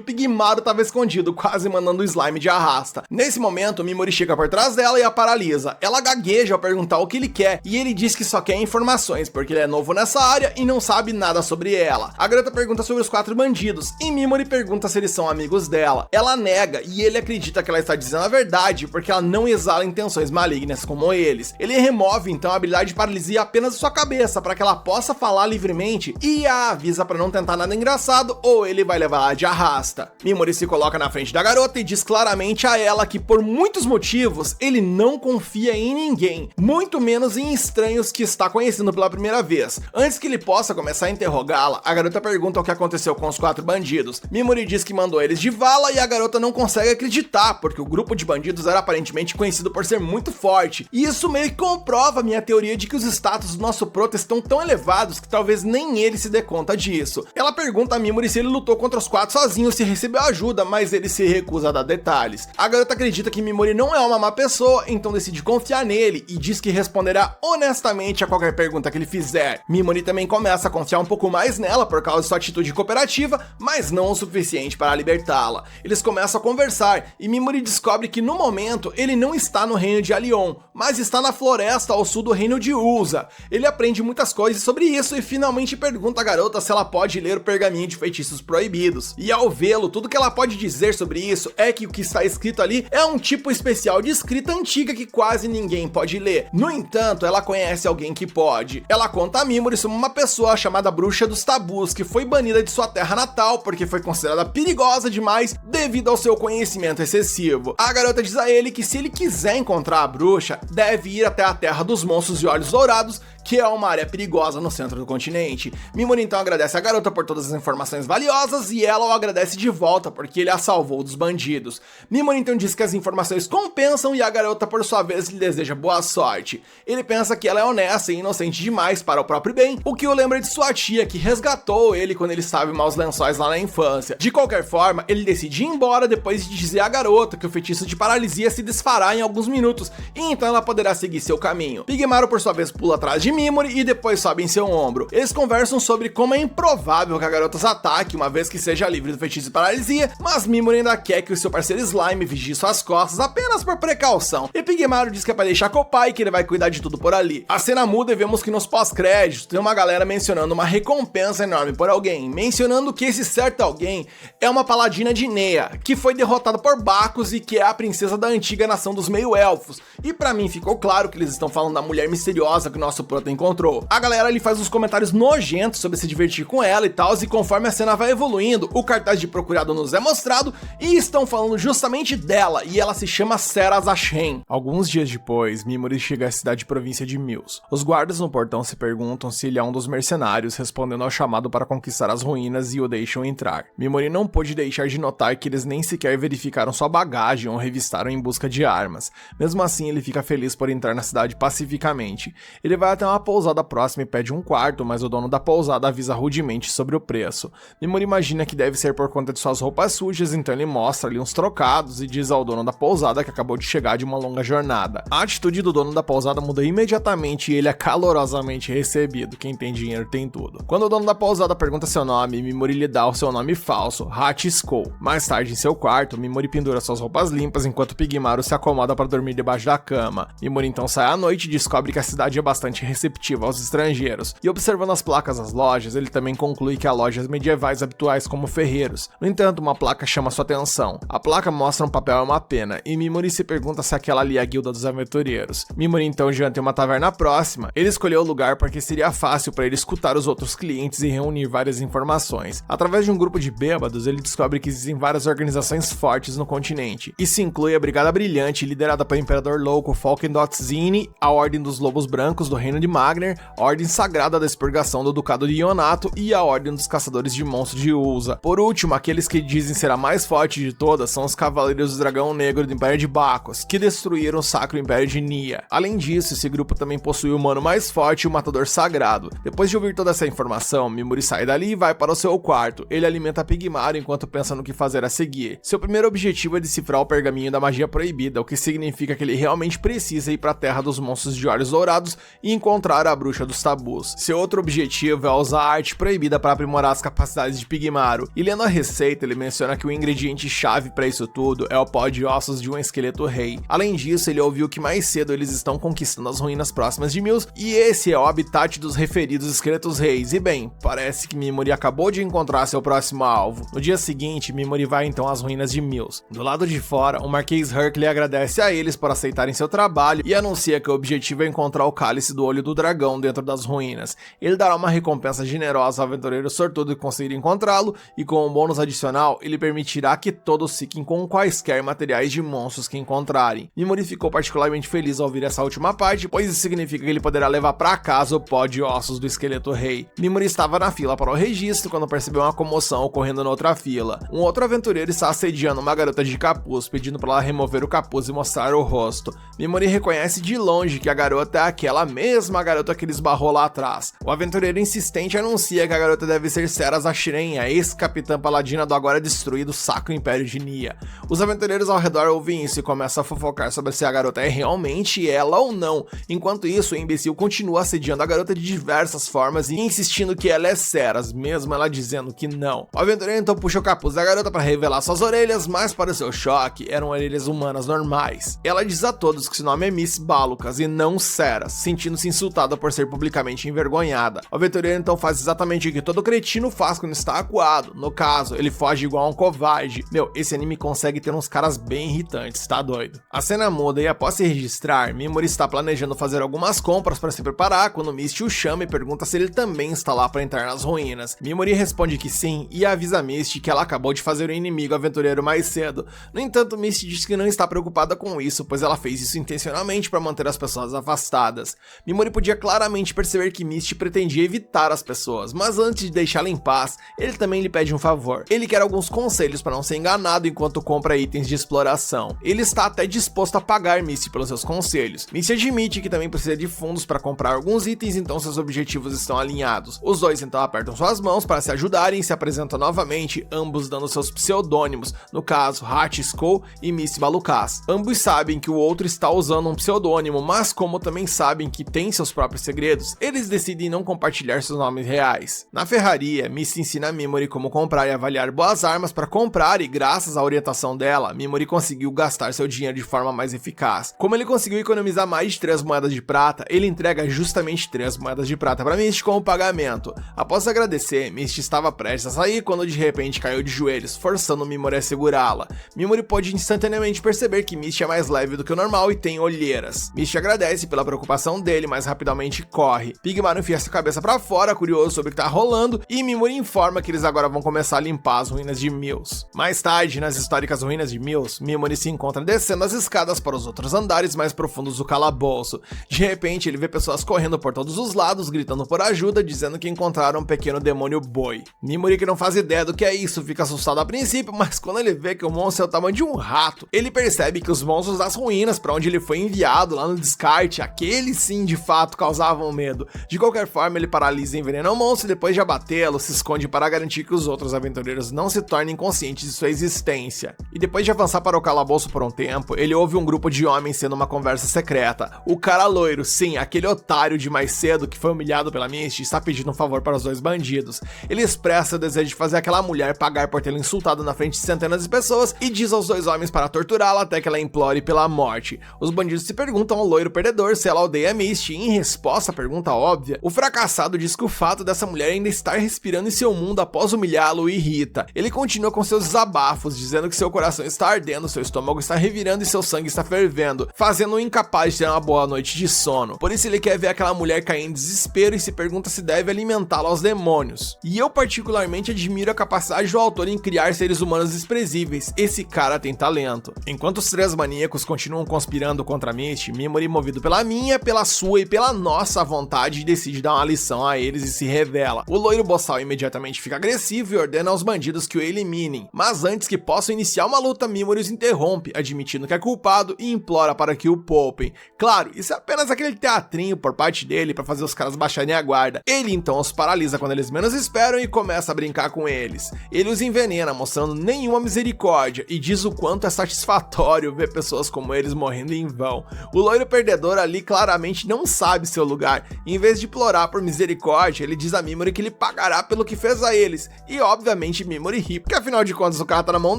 Pigmaro estava escondido, quase mandando o slime de arrasta. Nesse momento, Mimori chega por trás dela e a paralisa. Ela gagueja ao perguntar o que ele quer, e ele diz que só quer informações, porque ele é novo nessa área e não sabe nada sobre ela. A garota pergunta sobre os 4 bandidos, e Mimori pergunta se eles são amigos dela. Ela nega, e ele acredita que ela está dizendo a verdade, porque ela não exala intenções malignas como eles. Ele remove então a habilidade de paralisia apenas de sua cabeça, para que ela possa falar livremente, e a avisa para não tentar nada engraçado, ou ele vai levar ela de arrasta. Mimori se coloca na frente da garota e diz claramente a ela que por muitos motivos ele não confia em ninguém, muito menos em estranhos que está conhecendo pela primeira vez. Antes que ele possa começar a interrogá-la, a garota pergunta o que aconteceu com os 4 bandidos. Mimori diz que mandou eles de vala, e a garota não consegue acreditar, porque o grupo de bandidos era aparentemente conhecido por ser muito forte, e isso meio que comprova a minha teoria de que os status do nosso prota estão tão elevados que talvez nem ele se dê conta disso. Ela pergunta a Mimori se ele lutou contra os 4 sozinho, se recebeu ajuda, mas ele se recusa a dar detalhes. A garota acredita que Mimori não é uma má pessoa, então decide confiar nele e diz que responderá honestamente a qualquer pergunta que ele fizer. Mimori também começa a confiar um pouco mais nela por causa de sua atitude cooperativa, mas não o suficiente para libertá-la. Eles começam a conversar e Mimori descobre que no momento ele não está no reino de Alion, mas está na floresta ao sul do reino de Usa. Ele aprende muitas coisas sobre isso e finalmente pergunta à garota se ela pode ler o pergaminho de feitiços proibidos. E ao vê-lo, tudo que ela pode dizer sobre isso é que o que está escrito ali é um tipo especial de escrita antiga que quase ninguém pode ler. No entanto, ela conhece alguém que pode. Ela conta a Mimori sobre uma pessoa chamada Bruxa dos Tabus, que foi banida de sua terra natal porque foi considerada perigosa demais devido ao seu conhecimento excessivo. A garota diz a ele que se ele quiser encontrar a bruxa, deve ir até a Terra dos Monstros de Olhos Dourados, que é uma área perigosa no centro do continente. Mimori então agradece a garota por todas as informações valiosas e ela o agradece de volta porque ele a salvou dos bandidos. Mimori então diz que as informações compensam e a garota por sua vez lhe deseja boa sorte. Ele pensa que ela é honesta e inocente demais para o próprio bem, o que o lembra de sua tia que resgatou ele quando ele estava em maus lençóis lá na infância. De qualquer forma, ele decide ir embora depois de dizer à garota que o feitiço de paralisia se desfará em alguns minutos e então ela poderá seguir seu caminho. Pigmaro por sua vez pula atrás de Mimori e depois sobe em seu ombro. Eles conversam sobre como é improvável que a garota os ataque uma vez que seja livre do feitiço de paralisia, mas Mimori ainda quer que o seu parceiro Slime vigie suas costas apenas por precaução. E Pigmaro diz que é pra deixar com o pai, que ele vai cuidar de tudo por ali. A cena muda e vemos que nos pós-créditos tem uma galera mencionando uma recompensa enorme por alguém, mencionando que esse certo alguém é uma paladina de Nea, que foi derrotada por Bacchus e que é a princesa da antiga nação dos meio-elfos. E pra mim ficou claro que eles estão falando da mulher misteriosa que o nosso enquanto encontrou. A galera ali faz uns comentários nojentos sobre se divertir com ela e tal, e conforme a cena vai evoluindo, o cartaz de procurado nos é mostrado e estão falando justamente dela, e ela se chama Sarah Zashen. Alguns dias depois, Mimori chega à cidade província de Mills. Os guardas no portão se perguntam se ele é um dos mercenários respondendo ao chamado para conquistar as ruínas e o deixam entrar. Mimori não pôde deixar de notar que eles nem sequer verificaram sua bagagem ou revistaram em busca de armas. Mesmo assim, ele fica feliz por entrar na cidade pacificamente. Ele vai até uma pousada próxima e pede um quarto, mas o dono da pousada avisa rudemente sobre o preço. Mimori imagina que deve ser por conta de suas roupas sujas, então ele mostra ali uns trocados e diz ao dono da pousada que acabou de chegar de uma longa jornada. A atitude do dono da pousada muda imediatamente e ele é calorosamente recebido. Quem tem dinheiro tem tudo. Quando o dono da pousada pergunta seu nome, Mimori lhe dá o seu nome falso, Hachiskou. Mais tarde, em seu quarto, Mimori pendura suas roupas limpas enquanto Pigmaru se acomoda para dormir debaixo da cama. Mimori então sai à noite e descobre que a cidade é bastante receptiva aos estrangeiros. E observando as placas das lojas, ele também conclui que há lojas medievais habituais como ferreiros. No entanto, uma placa chama sua atenção. A placa mostra um papel e uma pena, e Mimori se pergunta se aquela ali é a guilda dos aventureiros. Mimori então janta em uma taverna próxima. Ele escolheu o lugar porque seria fácil para ele escutar os outros clientes e reunir várias informações. Através de um grupo de bêbados, ele descobre que existem várias organizações fortes no continente. Isso inclui a Brigada Brilhante, liderada pelo Imperador Louco Falkendotzini, a Ordem dos Lobos Brancos do Reino de Magner, a Ordem Sagrada da Expurgação do Ducado de Ionato e a Ordem dos Caçadores de Monstros de Ulza. Por último, aqueles que dizem ser a mais forte de todas são os Cavaleiros do Dragão Negro do Império de Bacchus, que destruíram o Sacro Império de Nia. Além disso, esse grupo também possui o humano mais forte e o Matador Sagrado. Depois de ouvir toda essa informação, Mimori sai dali e vai para o seu quarto. Ele alimenta Pigmaru enquanto pensa no que fazer a seguir. Seu primeiro objetivo é decifrar o pergaminho da magia proibida, o que significa que ele realmente precisa ir para a Terra dos Monstros de Olhos Dourados e encontrar a Bruxa dos Tabus. Seu outro objetivo é usar a arte proibida para aprimorar as capacidades de Pigmaru. E lendo a receita, ele menciona que o ingrediente-chave para isso tudo é o pó de ossos de um esqueleto rei. Além disso, ele ouviu que mais cedo eles estão conquistando as ruínas próximas de Mills, e esse é o habitat dos referidos esqueletos reis. E bem, parece que Mimori acabou de encontrar seu próximo alvo. No dia seguinte, Mimori vai então às ruínas de Mills. Do lado de fora, o Marquês Hercule agradece a eles por aceitarem seu trabalho e anuncia que o objetivo é encontrar o cálice do olho do dragão dentro das ruínas. Ele dará uma recompensa generosa ao aventureiro sortudo que conseguir encontrá-lo, e com um bônus adicional, ele permitirá que todos fiquem com quaisquer materiais de monstros que encontrarem. Mimori ficou particularmente feliz ao ouvir essa última parte, pois isso significa que ele poderá levar para casa o pó de ossos do esqueleto rei. Mimori estava na fila para o registro quando percebeu uma comoção ocorrendo na outra fila. Um outro aventureiro está assediando uma garota de capuz, pedindo para ela remover o capuz e mostrar o rosto. Mimori reconhece de longe que a garota é aquela mesma garota que ele esbarrou lá atrás. O aventureiro insistente anuncia que a garota deve ser Sarah Zashen, a ex-capitã paladina do agora destruído Sacro Império de Nia. Os aventureiros ao redor ouvem isso e começam a fofocar sobre se a garota é realmente ela ou não. Enquanto isso, o imbecil continua assediando a garota de diversas formas e insistindo que ela é Sarah, mesmo ela dizendo que não. O aventureiro então puxa o capuz da garota para revelar suas orelhas, mas para o seu choque, eram orelhas humanas normais. Ela diz a todos que seu nome é Miss Balukas e não Sarah, sentindo-se insultada por ser publicamente envergonhada. O aventureiro então faz exatamente o que todo cretino faz quando está acuado. No caso, ele foge igual a um covarde. Meu, esse anime consegue ter uns caras bem irritantes, tá doido? A cena muda e após se registrar, Mimori está planejando fazer algumas compras para se preparar quando Misty o chama e pergunta se ele também está lá para entrar nas ruínas. Mimori responde que sim e avisa Misty que ela acabou de fazer um inimigo aventureiro mais cedo. No entanto, Misty diz que não está preocupada com isso, pois ela fez isso intencionalmente para manter as pessoas afastadas. Mimori podia claramente perceber que Misty pretendia evitar as pessoas, mas antes de deixá-la em paz, ele também lhe pede um favor. Ele quer alguns conselhos para não ser enganado enquanto compra itens de exploração. Ele está até disposto a pagar Misty pelos seus conselhos. Misty admite que também precisa de fundos para comprar alguns itens, então seus objetivos estão alinhados. Os dois então apertam suas mãos para se ajudarem e se apresentam novamente, ambos dando seus pseudônimos, no caso Hachiskou e Miss Balukas. Ambos sabem que o outro está usando um pseudônimo, mas como também sabem que tem seus próprios segredos, eles decidem não compartilhar seus nomes reais. Na ferraria, Misty ensina a Mimori como comprar e avaliar boas armas para comprar, e graças à orientação dela, Mimori conseguiu gastar seu dinheiro de forma mais eficaz. Como ele conseguiu economizar mais de 3 moedas de prata, ele entrega justamente 3 moedas de prata para Misty como pagamento. Após agradecer, Misty estava prestes a sair quando de repente caiu de joelhos, forçando Mimori a segurá-la. Mimori pode instantaneamente perceber que Misty é mais leve do que o normal e tem olheiras. Misty agradece pela preocupação dele, mas rapidamente corre. Pigmaro enfia essa cabeça pra fora, curioso sobre o que tá rolando, e Mimori informa que eles agora vão começar a limpar as ruínas de Mills. Mais tarde, nas históricas ruínas de Mills, Mimori se encontra descendo as escadas para os outros andares mais profundos do calabouço. De repente, ele vê pessoas correndo por todos os lados, gritando por ajuda, dizendo que encontraram um pequeno demônio boi. Mimori, que não faz ideia do que é isso, fica assustado a princípio, mas quando ele vê que o monstro é o tamanho de um rato, ele percebe que os monstros das ruínas para onde ele foi enviado, lá no descarte, aqueles sim de fato causavam medo. De qualquer forma, ele paralisa e envenena o monstro e depois de abatê-lo, se esconde para garantir que os outros aventureiros não se tornem conscientes de sua existência. E depois de avançar para o calabouço por um tempo, ele ouve um grupo de homens tendo uma conversa secreta. O cara loiro, sim, aquele otário de mais cedo que foi humilhado pela Misty, está pedindo um favor para os dois bandidos. Ele expressa o desejo de fazer aquela mulher pagar por tê-lo insultado na frente de centenas de pessoas e diz aos dois homens para torturá-la até que ela implore pela morte. Os bandidos se perguntam ao loiro perdedor se ela odeia Misty e, em resposta à pergunta óbvia, o fracassado diz que o fato dessa mulher ainda estar respirando em seu mundo após humilhá-lo o irrita. Ele continua com seus desabafos, dizendo que seu coração está ardendo, seu estômago está revirando e seu sangue está fervendo, fazendo-o incapaz de ter uma boa noite de sono. Por isso ele quer ver aquela mulher cair em desespero e se pergunta se deve alimentá-la aos demônios. E eu particularmente admiro a capacidade do autor em criar seres humanos desprezíveis. Esse cara tem talento. Enquanto os três maníacos continuam conspirando contra Misty, Mimori, movido pela minha, pela sua e pela nossa vontade, decide dar uma lição a eles e se revela. O loiro boçal imediatamente fica agressivo e ordena aos bandidos que o eliminem, mas antes que possam iniciar uma luta, Mimori os interrompe, admitindo que é culpado e implora para que o poupem. Claro, isso é apenas aquele teatrinho por parte dele para fazer os caras baixarem a guarda. Ele então os paralisa quando eles menos esperam e começa a brincar com eles. Ele os envenena, mostrando nenhuma misericórdia, e diz o quanto é satisfatório ver pessoas como eles morrendo em vão. O loiro perdedor ali claramente não sabe seu lugar, e em vez de implorar por misericórdia, ele diz a Mimori que ele pagará pelo que fez a eles, e obviamente Mimori ri, porque afinal de contas o cara tá na mão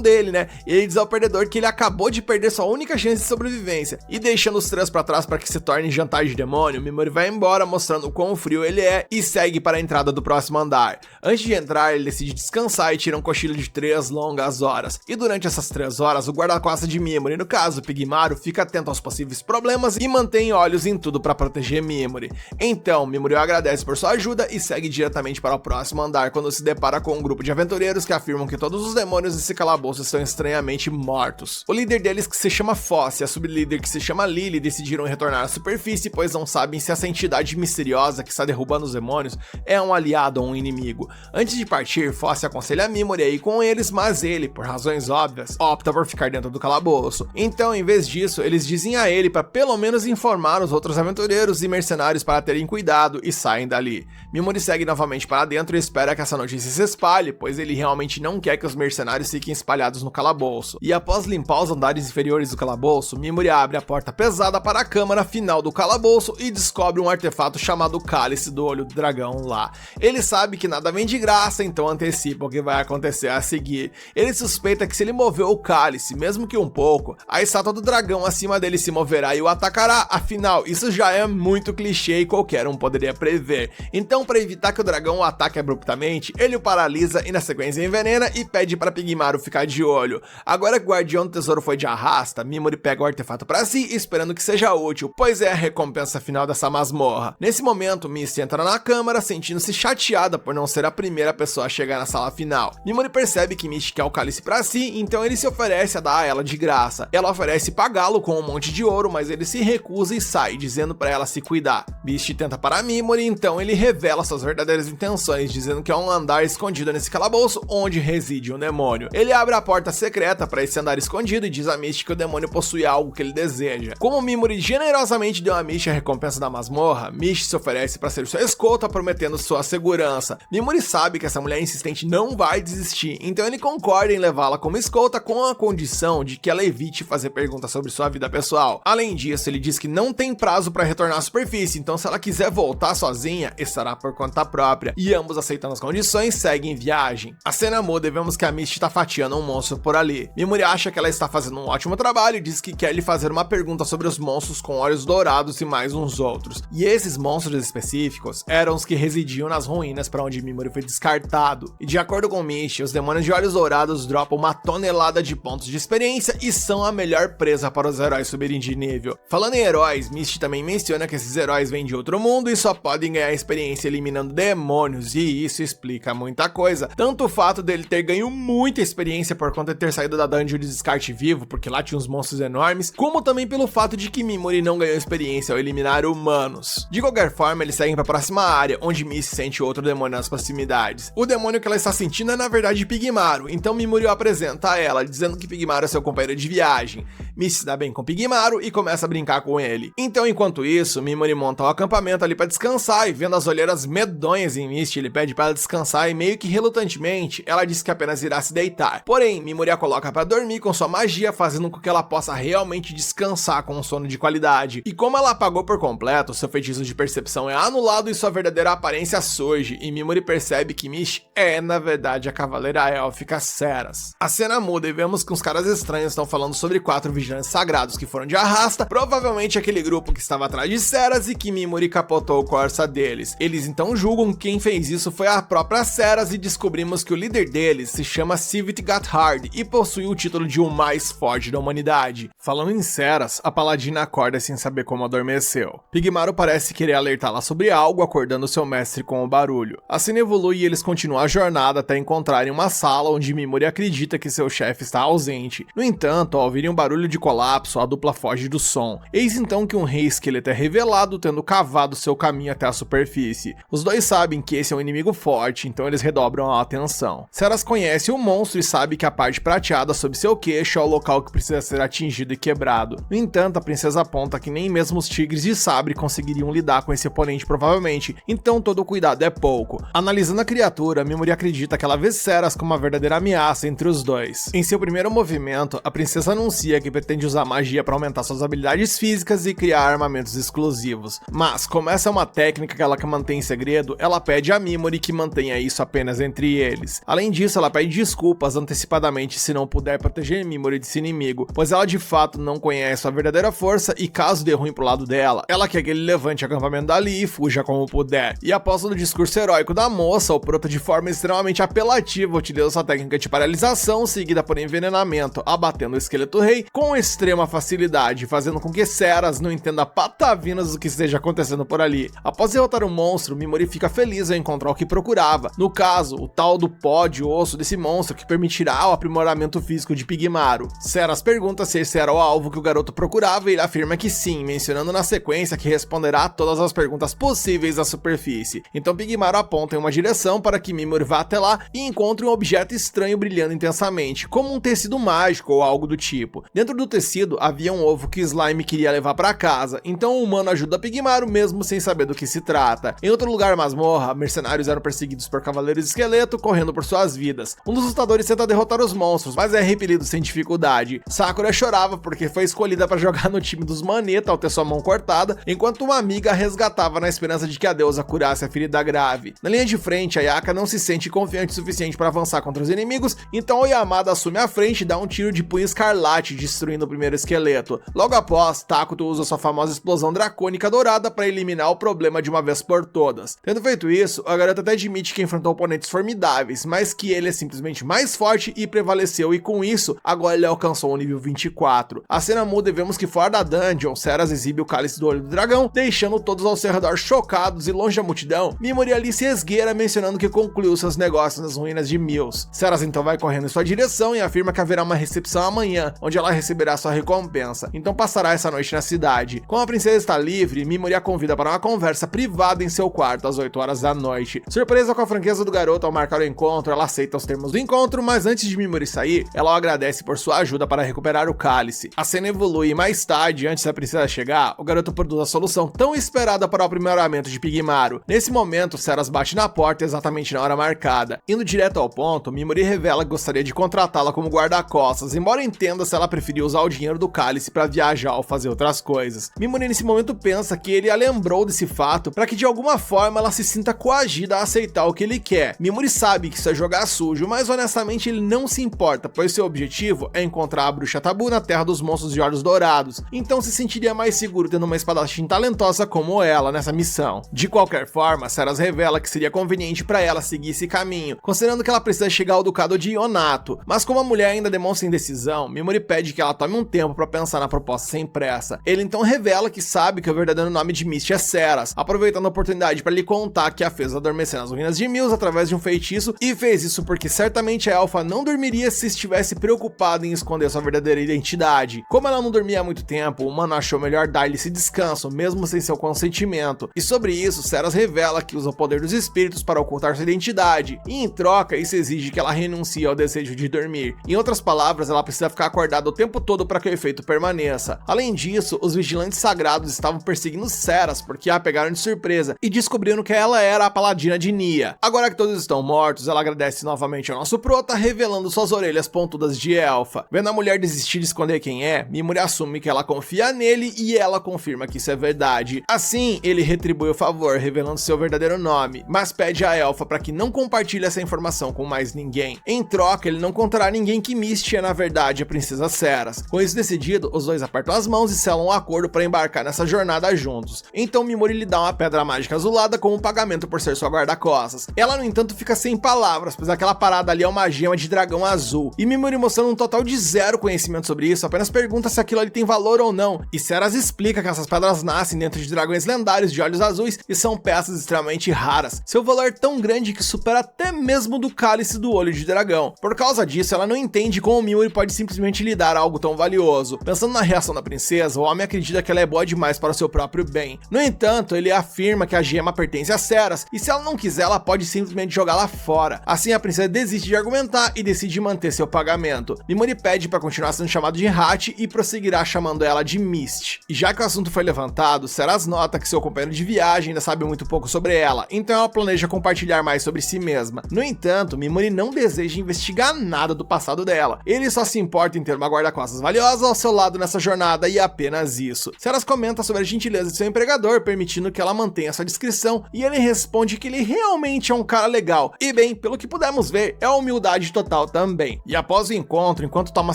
dele, né? E ele diz ao perdedor que ele acabou de perder sua única chance de sobrevivência, e deixando os três pra trás para que se torne jantar de demônio, Mimori vai embora mostrando o quão frio ele é e segue para a entrada do próximo andar. Antes de entrar, ele decide descansar e tira um cochilo de 3 longas horas, e durante essas 3 horas o guarda-costas de Mimori, no caso Pigmaro, fica atento aos possíveis problemas e mantém olhos em tudo para proteger Mimori. Então Mimori agradece por sua ajuda e segue diretamente para o próximo andar quando se depara com um grupo de aventureiros que afirmam que todos os demônios desse calabouço estão estranhamente mortos. O líder deles, que se chama Foss, e a sublíder, que se chama Lily, decidiram retornar à superfície, pois não sabem se essa entidade misteriosa que está derrubando os demônios é um aliado ou um inimigo. Antes de partir, Foss aconselha a Mimori a ir com eles, mas ele, por razões óbvias, opta por ficar dentro do calabouço. Então, em vez disso, eles dizem a ele para pelo menos informar os outros aventureiros e mercenários para terem cuidado e saem dali. Mimori segue novamente para dentro e espera que essa notícia se espalhe, pois ele realmente não quer que os mercenários fiquem espalhados no calabouço. E após limpar os andares inferiores do calabouço, Mimori abre a porta pesada para a câmara final do calabouço e descobre um artefato chamado Cálice do Olho do Dragão lá. Ele sabe que nada vem de graça, então antecipa o que vai acontecer a seguir. Ele suspeita que se ele mover o cálice, mesmo que um pouco, a estátua do dragão acima dele se moverá e o atacará, afinal, isso já é muito clichê e qualquer um poderia prever. Então, para evitar que o dragão o ataque abruptamente, ele o paralisa e na sequência envenena e pede para Pigmaro ficar de olho. Agora que o guardião do tesouro foi de arrasta, Mimori pega o artefato para si, esperando que seja útil, pois é a recompensa final dessa masmorra. Nesse momento, Misty entra na câmara, sentindo-se chateada por não ser a primeira pessoa a chegar na sala final. Mimori percebe que Misty quer o cálice para si, então ele se oferece a dar a ela de graça. Ela oferece pagá-lo com um monte de ouro, mas ele se recusa e sai, dizendo para ela se cuidar. Misty tenta parar Mimori, então ele revela suas verdadeiras intenções, dizendo que há um andar escondido nesse calabouço onde reside um demônio. Ele abre a porta secreta para esse andar escondido e diz a Misty que o demônio possui algo que ele deseja. Como Mimori generosamente deu a Misty a recompensa da masmorra, Misty se oferece para ser sua escolta, prometendo sua segurança. Mimori sabe que essa mulher insistente não vai desistir, então ele concorda em levá-la como escolta com a condição de que ela evite fazer perguntas sobre sua vida pessoal. Além disso, ele diz que não tem prazo para retornar à superfície, então se ela quiser voltar sozinha, estará por conta própria, e ambos aceitando as condições, seguem viagem. A cena muda e vemos que a Misty está fatiando um monstro por ali. Mimori acha que ela está fazendo um ótimo trabalho e diz que quer lhe fazer uma pergunta sobre os monstros com olhos dourados e mais uns outros. E esses monstros específicos eram os que residiam nas ruínas para onde Mimori foi descartado. E de acordo com Misty, os demônios de olhos dourados dropam uma tonelada de pontos de experiência e são a melhor presa para os heróis subirem de nível. Falando em heróis, Misty também menciona que esses heróis vêm de outro mundo e só podem ganhar experiência eliminando demônios, e isso explica muita coisa. Tanto o fato dele ter ganho muita experiência por conta de ter saído da dungeon de descarte vivo, porque lá tinha uns monstros enormes, como também pelo fato de que Mimori não ganhou experiência ao eliminar humanos. De qualquer forma, eles seguem para a próxima área, onde Misty sente outro demônio nas proximidades. O demônio que ela está sentindo é na verdade Pigmaro, então Mimori o apresenta a ela, dizendo que Pigmaro é seu companheiro de viagem. Misty se dá bem com Pigmaro e começa a brincar com ele. Então, enquanto isso, Mimori monta um acampamento ali para descansar, e vendo as olheiras medonhas em Misty, ele pede para ela descansar e meio que relutantemente, ela diz que apenas irá se deitar. Porém, Mimori a coloca para dormir com sua magia, fazendo com que ela possa realmente descansar com um sono de qualidade. E como ela apagou por completo, seu feitiço de percepção é anulado e sua verdadeira aparência surge, e Mimori percebe que Misty é, na verdade, a cavaleira élfica Ceras. A cena muda e vemos que uns caras estranhos estão falando sobre 4 vigilantes sagrados que foram de arrasta, provavelmente aquele grupo que estava atrás de Ceras e que Mimori capotou o Corsa deles. Eles então julgam que quem fez isso foi a própria Ceras, e descobrimos que o líder deles se chama Sivit Gathard e possui o título de o mais forte da humanidade. Falando em Ceras, a paladina acorda sem saber como adormeceu. Pigmaro parece querer alertá-la sobre algo, acordando seu mestre com o barulho. A cena evolui e eles continuam a jornada até encontrarem uma sala onde Mimori acredita que seu chefe está ausente. No entanto, ao ouvirem um barulho de colapso, a dupla foge do som. Eis então que um rei esqueleto é revelado, tendo cavado seu caminho até a superfície. Os dois sabem que esse é um inimigo forte, então eles redobram a atenção. Ceras conhece o monstro e sabe que a parte prateada sob seu queixo é o local que precisa ser atingido e quebrado. No entanto, a princesa aponta que nem mesmo os tigres de sabre conseguiriam lidar com esse oponente provavelmente, então todo cuidado é pouco. Analisando a criatura, Mimori acredita que ela vê Ceras como uma verdadeira ameaça entre os dois. Em seu primeiro movimento, a princesa anuncia que pretende usar magia para aumentar suas habilidades físicas e criar armamentos exclusivos. Mas, como essa é uma técnica que ela quer manter em segredo, ela pede a Mimori que mantenha isso apenas entre eles. Além disso, ela pede desculpas antecipadamente se não puder proteger Mimori desse inimigo, pois ela de fato não conhece a verdadeira força e caso dê ruim pro lado dela, ela quer que ele levante o acampamento dali e fuja como puder. E após o discurso heróico da moça, o Proto de forma extremamente apelativa utiliza sua técnica de paralisação, seguida por envenenamento, abatendo o esqueleto rei com extrema facilidade, fazendo com que Ceras não entenda patavinas do que esteja acontecendo por ali. Após derrotar o monstro, Mimori fica feliz ao encontrar o que procurava, no caso, o tal do pó de osso desse monstro que permitirá o aprimoramento físico de Pigmaro. Ceras pergunta se esse era o alvo que o garoto procurava e ele afirma que sim, mencionando na sequência que responderá a todas as perguntas possíveis da superfície. Então Pigmaro aponta em uma direção para que Mimori vá até lá e encontre um objeto estranho brilhando intensamente, como um tecido mágico ou algo do tipo. Dentro do tecido havia um ovo que Slime queria levar para casa, então o humano ajuda Pigmaro mesmo sem saber do que se trata. Em outro lugar masmorra, mercenários eram perseguidos por cavaleiros de esqueleto correndo por suas vidas. Um dos lutadores tenta derrotar os monstros, mas é repelido sem dificuldade. Sakura chorava porque foi escolhida para jogar no time dos Maneta ao ter sua mão cortada, enquanto uma amiga a resgatava na esperança de que a deusa curasse a ferida grave. Na linha de frente, a Yaka não se sente confiante o suficiente para avançar contra os inimigos, então o Yamada assume a frente e dá um tiro de punho escarlate, destruindo o primeiro esqueleto. Logo após, Takuto usa sua famosa explosão dracônica dourada para eliminar o problema de uma vez por todas. Tendo feito isso, a garota até admite que enfrentou oponentes formidáveis, mas que ele é simplesmente mais forte e prevaleceu, e com isso, agora ele alcançou o nível 24. A cena muda e vemos que fora da dungeon, Ceras exibe o cálice do olho do dragão, deixando todos ao seu redor chocados, e longe da multidão, Mimori ali se esgueira mencionando que concluiu seus negócios nas ruínas de Mills. Ceras então vai correndo em sua direção e afirma que haverá uma recepção amanhã, onde ela receberá sua recompensa, então passará essa noite na cidade. Como a princesa está livre, Mimori a convida para uma conversa privada em seu quarto às 8 horas da noite. Surpresa com a franqueza do garoto ao marcar o encontro, ela aceita os termos do encontro, mas antes de Mimori sair, ela o agradece por sua ajuda para recuperar o cálice. A cena evolui e mais tarde, antes da princesa chegar, o garoto produz a solução tão esperada para o aprimoramento de Pigmaro. Nesse momento, Ceras bate na porta exatamente na hora marcada. Indo direto ao ponto, Mimori revela que gostaria de contratá-la como guarda-costas, embora entenda se ela preferia usar o dinheiro do cálice para viajar ou fazer outras coisas. Mimori nesse momento pensa que ele a lembrou desse fato para que de alguma forma ela se sinta coagida a aceitar o que ele quer. Mimori sabe que isso é jogar sujo, mas honestamente ele não se importa, pois seu objetivo é encontrar a bruxa Tabu na terra dos monstros de olhos dourados, então se sentiria mais seguro tendo uma espadachim talentosa como ela nessa missão. De qualquer forma, Ceras revela que seria conveniente para ela seguir esse caminho, considerando que ela precisa chegar ao ducado de Ionato, mas como a mulher ainda demonstra indecisão, Mimori pede que ela tome um tempo pra pensar na proposta sem pressa. Ele então revela que sabe que o verdadeiro nome de Misty é Ceras, aproveitando a oportunidade para lhe contar que a fez adormecer nas ruínas de Mills através de um feitiço, e fez isso porque certamente a elfa não dormiria se estivesse preocupada em esconder sua verdadeira identidade. Como ela não dormia há muito tempo, o humano achou melhor dar-lhe esse descanso, mesmo sem seu consentimento. E sobre isso, Ceras revela que usa o poder dos espíritos para ocultar sua identidade, e em troca isso exige que ela renuncie ao desejo de dormir. Em outras palavras, ela precisa ficar acordada o tempo todo para que o efeito permaneça. Além disso, os vigilantes sagrados estavam perseguindo Ceras porque a pegaram de surpresa e descobriram que ela era a paladina de Nia. Agora que todos estão mortos, ela agradece novamente ao nosso prota, revelando suas orelhas pontudas de elfa. Vendo a mulher desistir de esconder quem é, Mimuri assume que ela confia nele e ela confirma que isso é verdade. Assim, ele retribui o favor, revelando seu verdadeiro nome, mas pede à elfa para que não compartilhe essa informação com mais ninguém. Em troca, ele não contará ninguém que Misty é na verdade a princesa Ceras. Com isso decidido, os dois apertam as mãos e selam um acordo para embarcar nessa jornada juntos. Então Mimuri lhe dá uma pedra mágica azulada como pagamento por ser sua guarda-costas. Ela, no entanto, fica sem palavras, pois aquela parada ali é uma gema de dragão azul. E Mimuri, mostrando um total de zero conhecimento sobre isso, apenas pergunta se aquilo ali tem valor ou não. E Ceras explica que essas pedras nascem dentro de dragões lendários de olhos azuis e são peças extremamente raras. Seu valor é tão grande que supera até mesmo do cálice do olho de dragão. Por causa disso, ela não entende como Mimuri pode simplesmente lhe dar algo tão valioso. Pensando na reação da princesa, o homem acredita que ela é boa demais para o seu próprio bem. No entanto, ele afirma que a gema pertence a Ceras, e se ela não quiser, ela pode simplesmente jogá-la fora. Assim, a princesa desiste de argumentar e decide manter seu pagamento. Mimuri pede para continuar sendo chamado de Hat e prosseguirá chamando ela de Misty. E já que o assunto foi levantado, Ceras nota que seu companheiro de viagem ainda sabe muito pouco sobre ela, então ela planeja compartilhar mais sobre si mesma. No entanto, Mimuri não deseja investigar nada do passado dela. Ele só se importa em ter uma guarda-costas valiosa ao seu lado nessa jornada e apenas isso. Ceras comenta sobre a gentileza de seu empregador, permitindo que ela mantenha sua discrição, e ele responde que ele realmente é um cara legal. E bem, pelo que pudemos ver, é humildade total também. E após o encontro, enquanto toma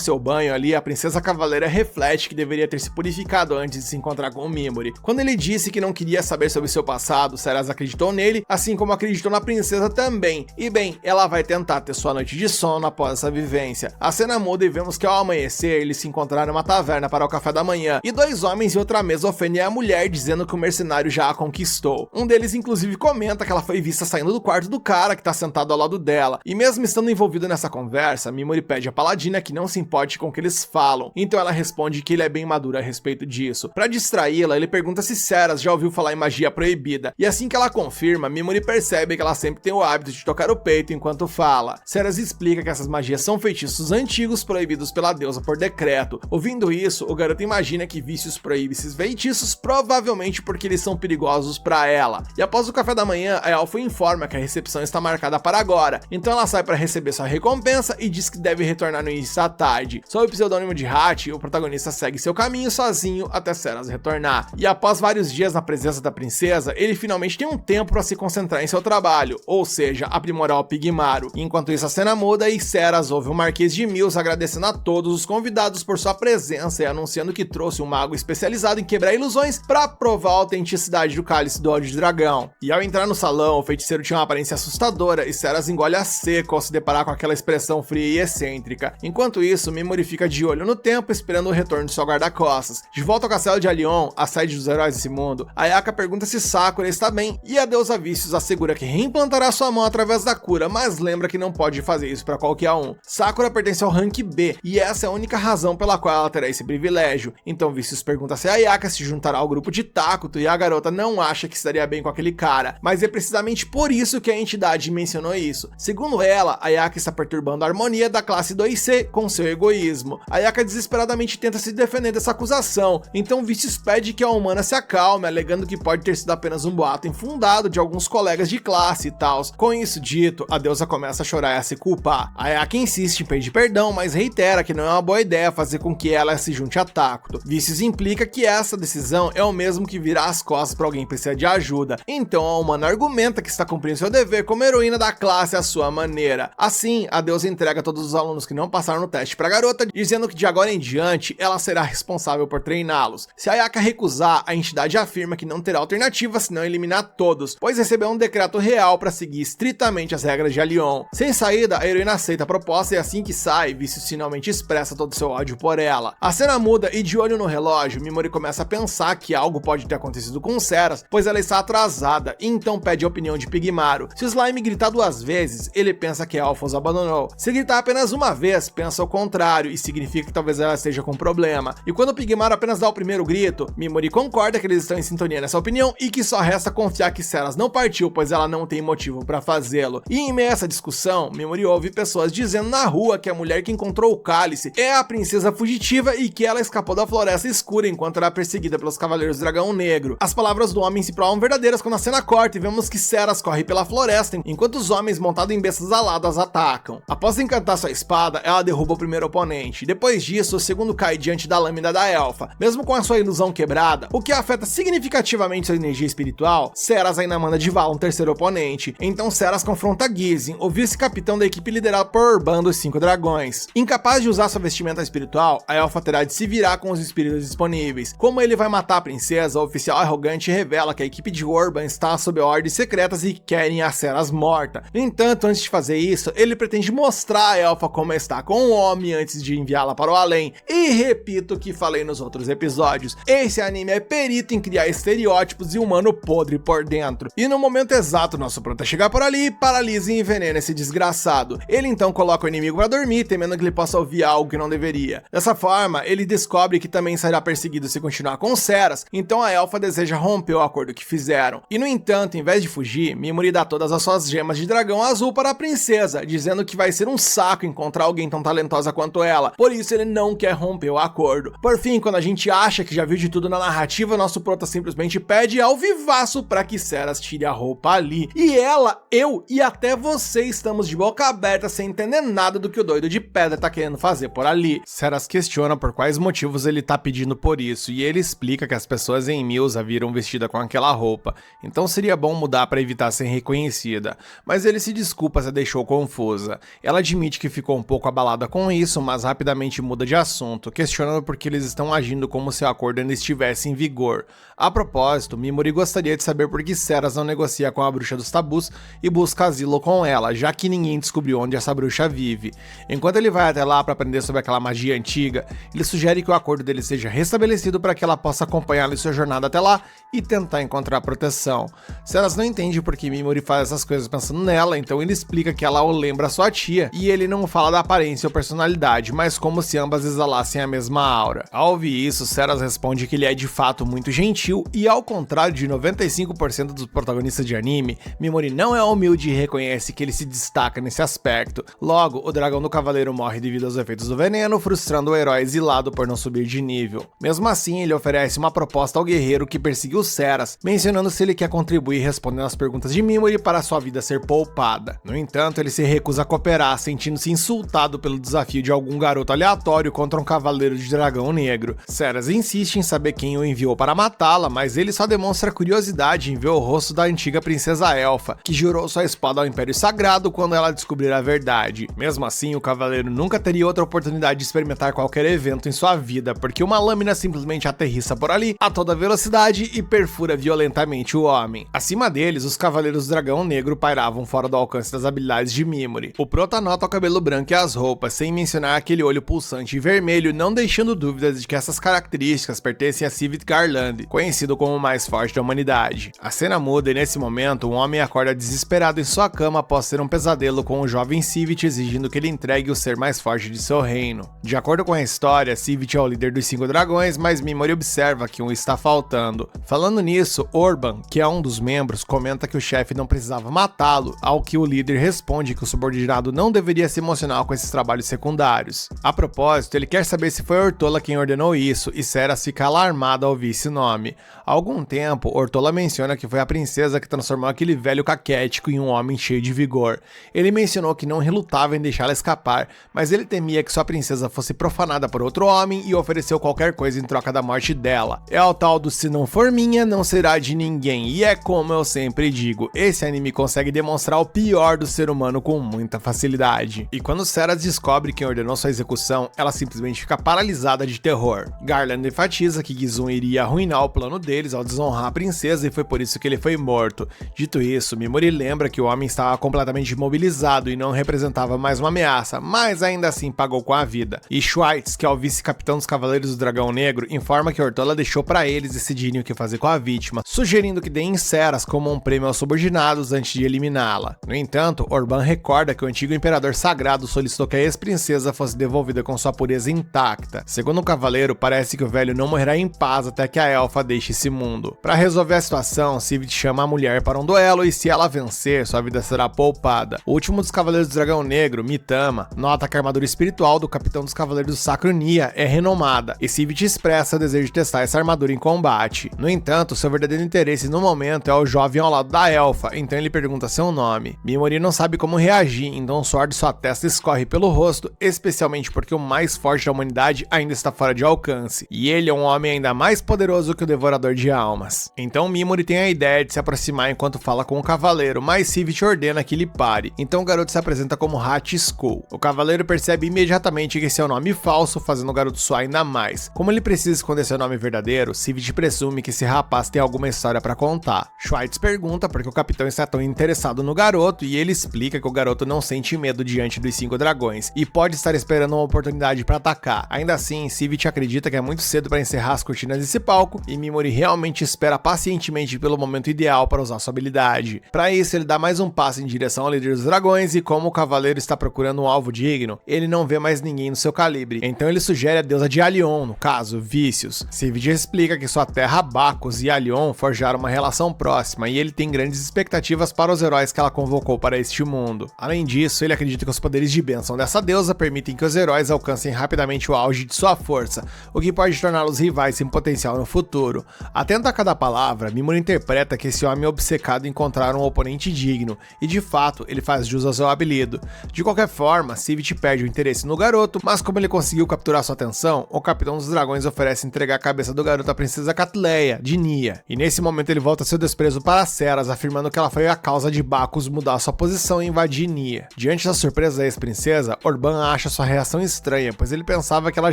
seu banho ali, a princesa cavaleira reflete que deveria ter se purificado antes de se encontrar com o Mimuri. Quando ele disse que não queria saber sobre seu passado, Ceras acreditou nele, assim como acreditou na princesa também. E bem, ela vai tentar ter sua noite de sono após essa vivência. A cena muda e vemos que ao amanhecer, eles se encontraram numa taverna para o café da manhã, e dois homens em outra mesa ofendem a mulher, dizendo que o mercenário já a conquistou. Um deles inclusive comenta que ela foi vista saindo do quarto do cara que tá sentado ao lado dela, e mesmo estando envolvido nessa conversa, Mimuri pede a paladina que não se importe com o que eles falam, então ela responde que ele é bem maduro a respeito disso. Para distraí-la, ele pergunta se Ceras já ouviu falar em magia proibida, e assim que ela confirma, Mimuri percebe que ela sempre tem o hábito de tocar o peito enquanto fala. Ceras explica que essas magias são feitiços antigos proibidos pela deusa por decreto. Ouvindo isso, o garoto imagina que Vícios proíbe esses feitiços, provavelmente porque eles são perigosos para ela. E após o café da manhã, a elfa informa que a recepção está marcada para agora, então ela sai para receber sua recompensa e diz que deve retornar no início da tarde. Sob o pseudônimo de Hat, o protagonista segue seu caminho sozinho até Ceras retornar. E após vários dias na presença da princesa, ele finalmente tem um tempo para se concentrar em seu trabalho, ou seja, aprimorar o Pigmaro. Enquanto isso, a cena muda e Ceras ouve o Marquês de Mills agradecendo a todos os convidados por sua presença e anunciando que trouxe um mago especializado em quebrar ilusões para provar a autenticidade do cálice do olho de dragão. E ao entrar no salão, o feiticeiro tinha uma aparência assustadora e Ceras engole a seco ao se deparar com aquela expressão fria e excêntrica. Enquanto isso, Mimuri fica de olho no tempo, esperando o retorno de seu guarda-costas. De volta ao castelo de Alion, a sede dos heróis desse mundo, Ayaka pergunta se Sakura está bem e a deusa Vícios assegura que reimplantará sua mão através da cura, mas lembra que não pode fazer isso para qualquer um. Sakura pertence ao rank B e essa é a única razão pela qual ela terá esse privilégio. Então Vícios pergunta se Ayaka se juntará ao grupo de Takuto e a garota não acha que estaria bem com aquele cara, mas é precisamente por isso que a entidade mencionou isso. Segundo ela, Ayaka está perturbando a harmonia da classe 2C com seu egoísmo. Ayaka desesperadamente tenta se defender dessa acusação, então Vícios pede que a humana se acalme, alegando que pode ter sido apenas um boato infundado de alguns colegas de classe e tal. Com isso dito, a deusa começa a chorar e a se culpar. Ayaka insiste em pedir perdão, mas reitera que não é uma boa ideia fazer com que ela se junte a Takuto. Vícios implica que essa decisão é o mesmo que virar as costas para alguém precisar de ajuda, então a humana argumenta que está cumprindo seu dever como heroína da classe à sua maneira. Assim, a deusa entrega todos os alunos que não passaram no teste para a garota, dizendo que de agora em diante ela será responsável por treiná-los. Se Ayaka recusar, a entidade afirma que não terá alternativa senão eliminar todos, pois recebeu um decreto real para seguir estritamente as regras de Alion. Sem saída, a heroína aceita a proposta e assim que sai, Vícios finalmente expressa todo o seu ódio por ela. A cena muda e de olho no relógio, Mimori começa a pensar que algo pode ter acontecido com Seras, pois ela está atrasada, e então pede a opinião de Pigmaro. Se o Slime gritar 2 vezes, ele pensa que Alphonse abandonou. Se gritar apenas uma vez, pensa o contrário, e significa que talvez ela esteja com problema. E quando Pigmaro apenas dá o primeiro grito, Mimori concorda que eles estão em sintonia nessa opinião e que só resta confiar que Seras não partiu, pois ela não tem motivo para fazê-lo. E em meio a essa discussão, Mimori ouve pessoas dizendo na rua que a mulher que encontrou o cálice é a princesa fugitiva e que ela escapou da floresta escura enquanto era perseguida pelos Cavaleiros do Dragão Negro. As palavras do homem se provam verdadeiras quando a cena corta e vemos que Seras corre pela floresta enquanto os homens montados em bestas aladas atacam. Após encantar sua espada, ela derruba o primeiro oponente. Depois disso, o segundo cai diante da lâmina da elfa. Mesmo com a sua ilusão quebrada, o que afeta significativamente sua energia espiritual, Seras ainda manda de vala um terceiro oponente. Então Seras confronta Gizin, o vice-capitão da equipe liderada por Orban dos 5 dragões. Incapaz de usar sua vestimenta espiritual, a elfa terá de se virar com os espíritos disponíveis. Como ele vai matar a princesa, o oficial arrogante revela que a equipe de Orban está sob ordens secretas e querem a Seras morta. No entanto, antes de fazer isso, ele pretende mostrar a elfa como está com o homem antes de enviá-la para o além. E repito o que falei nos outros episódios, esse anime é perito em criar estereótipos e humano podre por dentro. E no momento exato, nosso prota chega por ali, paralisa e envenena esse desgraçado. Ele então coloca o inimigo para dormir, temendo que ele possa ouvir algo que não deveria. Dessa forma, ele descobre que também será perseguido se continuar com Seras, então a elfa deseja romper o acordo que fizeram. E no entanto, em vez de fugir, Mimori dá todas as suas gemas de dragão azul para a princesa, dizendo que vai ser um saco encontrar alguém tão talentosa quanto ela, por isso ele não quer romper o acordo. Por fim, quando a gente acha que já viu de tudo na narrativa, nosso prota simplesmente pede ao vivaço para que Seras tire a roupa ali. E ela, eu e até você estamos de boca aberta sem entender nada do que o doido de pedra tá querendo fazer por ali. Seras questiona por quais motivos ele tá pedindo por isso, e ele explica que as pessoas em Mills a viram vestida com aquela roupa, então seria bom mudar para evitar ser reconhecida, mas ele se desculpa se a deixou confusa. Ela admite que ficou um pouco abalada com isso, mas rapidamente muda de assunto, questionando por que eles estão agindo como se o acordo ainda estivesse em vigor. A propósito, Mimori gostaria de saber por que Seras não negocia com a bruxa dos tabus e busca asilo com ela, já que ninguém descobriu onde essa bruxa vive. Enquanto ele vai até lá para aprender sobre aquela magia antiga, ele sugere que o acordo dele seja restabelecido para que ela possa acompanhá-lo em sua jornada até lá e tentar encontrar proteção. Seras não entende por que Mimori faz essas coisas pensando nela, então ele explica que ela o lembra sua tia, e ele não fala da aparência ou personalidade, mas como se ambas exalassem a mesma aura. Ao ouvir isso, Seras responde que ele é de fato muito gentil, e ao contrário de 95% dos protagonistas de anime, Mimori não é humilde e reconhece que ele se destaca nesse aspecto. Logo, o dragão do cavaleiro morre devido aos efeitos do veneno, frustrando o herói exilado por não subir de nível. Mesmo assim, ele oferece uma proposta ao guerreiro que perseguiu Seras, mencionando se ele quer contribuir respondendo às perguntas de Mimori para sua vida ser poupada. No entanto, ele se recusa a cooperar, sentindo-se insultado pelo desafio de algum garoto aleatório contra um cavaleiro de dragão negro. Seras insiste em saber quem o enviou para matá-la, mas ele só demonstra curiosidade em ver o rosto da antiga princesa elfa, que jurou sua espada ao Império Sagrado quando ela descobrir a verdade. Mesmo assim, o cavaleiro nunca teria outra oportunidade de experimentar qualquer evento em sua vida, porque uma lâmina simplesmente aterrissa por ali a toda velocidade e perfura violentamente o homem. Acima deles, os cavaleiros do dragão negro pairavam fora do alcance das habilidades de Mimori. O prota nota o cabelo branco e as roupas, sem mencionar aquele olho pulsante e vermelho, não deixando dúvidas de que essas características pertencem a Civet Garland, conhecido como o mais forte da humanidade. A cena muda e nesse momento, um homem acorda desesperado em sua cama após ter um pesadelo com o jovem Civet exigindo que ele entregue o ser mais forte de seu reino. De acordo com a história, Civet é o líder dos 5 dragões, mas Mimori observa que um está faltando. Falando nisso, Orban, que é um dos membros, comenta que o chefe não precisava matá-lo, ao que o líder responde que o subordinado não deveria se emocionar com esses trabalhos secundários. A propósito, ele quer saber se foi Ortola quem ordenou isso, e Seras fica alarmada ao ouvir esse nome. Há algum tempo, Ortola menciona que foi a princesa que transformou aquele velho caquético em um homem cheio de vigor. Ele mencionou que não relutava em deixá-la escapar, mas ele temia que sua princesa fosse profanada por outro homem e ofereceu qualquer coisa em troca da morte dela. É o tal do se não for minha, não será de ninguém, e é como eu sempre digo, esse anime consegue demonstrar o pior do ser humano com muita facilidade. E quando Seras descobre quem ordenou sua execução, ela simplesmente fica paralisada de terror. Garland enfatiza que Gizun iria arruinar o plano deles ao desonrar a princesa e foi por isso que ele foi morto. Dito isso, Mimori lembra que o homem estava completamente imobilizado e não representava mais uma ameaça, mas ainda assim pagou com a vida. vida. E Schweitz, que é o vice-capitão dos Cavaleiros do Dragão Negro, informa que Ortola deixou para eles decidirem o que fazer com a vítima, sugerindo que deem Ceras como um prêmio aos subordinados antes de eliminá-la. No entanto, Orban recorda que o antigo imperador sagrado solicitou que a ex-princesa fosse devolvida com sua pureza intacta. Segundo o cavaleiro, parece que o velho não morrerá em paz até que a elfa deixe esse mundo. Para resolver a situação, Sivit chama a mulher para um duelo e se ela vencer, sua vida será poupada. O último dos Cavaleiros do Dragão Negro, Mitama, nota que a armadura espiritual do capitão dos Cavaleiros do Sacro Nia é renomada, e Sivit expressa o desejo de testar essa armadura em combate. No entanto, seu verdadeiro interesse no momento é o jovem ao lado da elfa, então ele pergunta seu nome. Mimori não sabe como reagir, então o suor de sua testa escorre pelo rosto, especialmente porque o mais forte da humanidade ainda está fora de alcance, e ele é um homem ainda mais poderoso que o Devorador de Almas. Então Mimori tem a ideia de se aproximar enquanto fala com o cavaleiro, mas Sivit ordena que ele pare, então o garoto se apresenta como Hat Skull. O cavaleiro percebe imediatamente que esse é um nome falso, fazendo o garoto suar ainda mais. Como ele precisa esconder seu nome verdadeiro, Sivit presume que esse rapaz tem alguma história para contar. Schweitz pergunta por que o capitão está tão interessado no garoto e ele explica que o garoto não sente medo diante dos 5 dragões e pode estar esperando uma oportunidade para atacar. Ainda assim, Sivit acredita que é muito cedo para encerrar as cortinas desse palco e Mimori realmente espera pacientemente pelo momento ideal para usar sua habilidade. Para isso, ele dá mais um passo em direção ao líder dos dragões e como o cavaleiro está procurando um alvo digno, ele não vê mais ninguém no seu calibre. Então ele sugere a deusa de Alion, no caso, Vícios. Sivit explica que sua terra Bacchus e Alion forjaram uma relação próxima e ele tem grandes expectativas para os heróis que ela convocou para este mundo. Além disso, ele acredita que os poderes de bênção dessa deusa permitem que os heróis alcancem rapidamente o auge de sua força, o que pode torná-los rivais sem potencial no futuro. Atento a cada palavra, Mimori interpreta que esse homem é obcecado em encontrar um oponente digno, e de fato, ele faz jus ao seu apelido. De qualquer forma, Sivit perde o interesse no garoto, mas como ele conseguiu capturar sua atenção, o capitão dos dragões oferece entregar a cabeça do garoto à princesa Catleia, de Nia, e nesse momento ele volta seu desprezo para Ceras, afirmando que ela foi a causa de Bacchus mudar sua posição e invadir Nia. Diante da surpresa da ex-princesa, Orban acha sua reação estranha, pois ele pensava que ela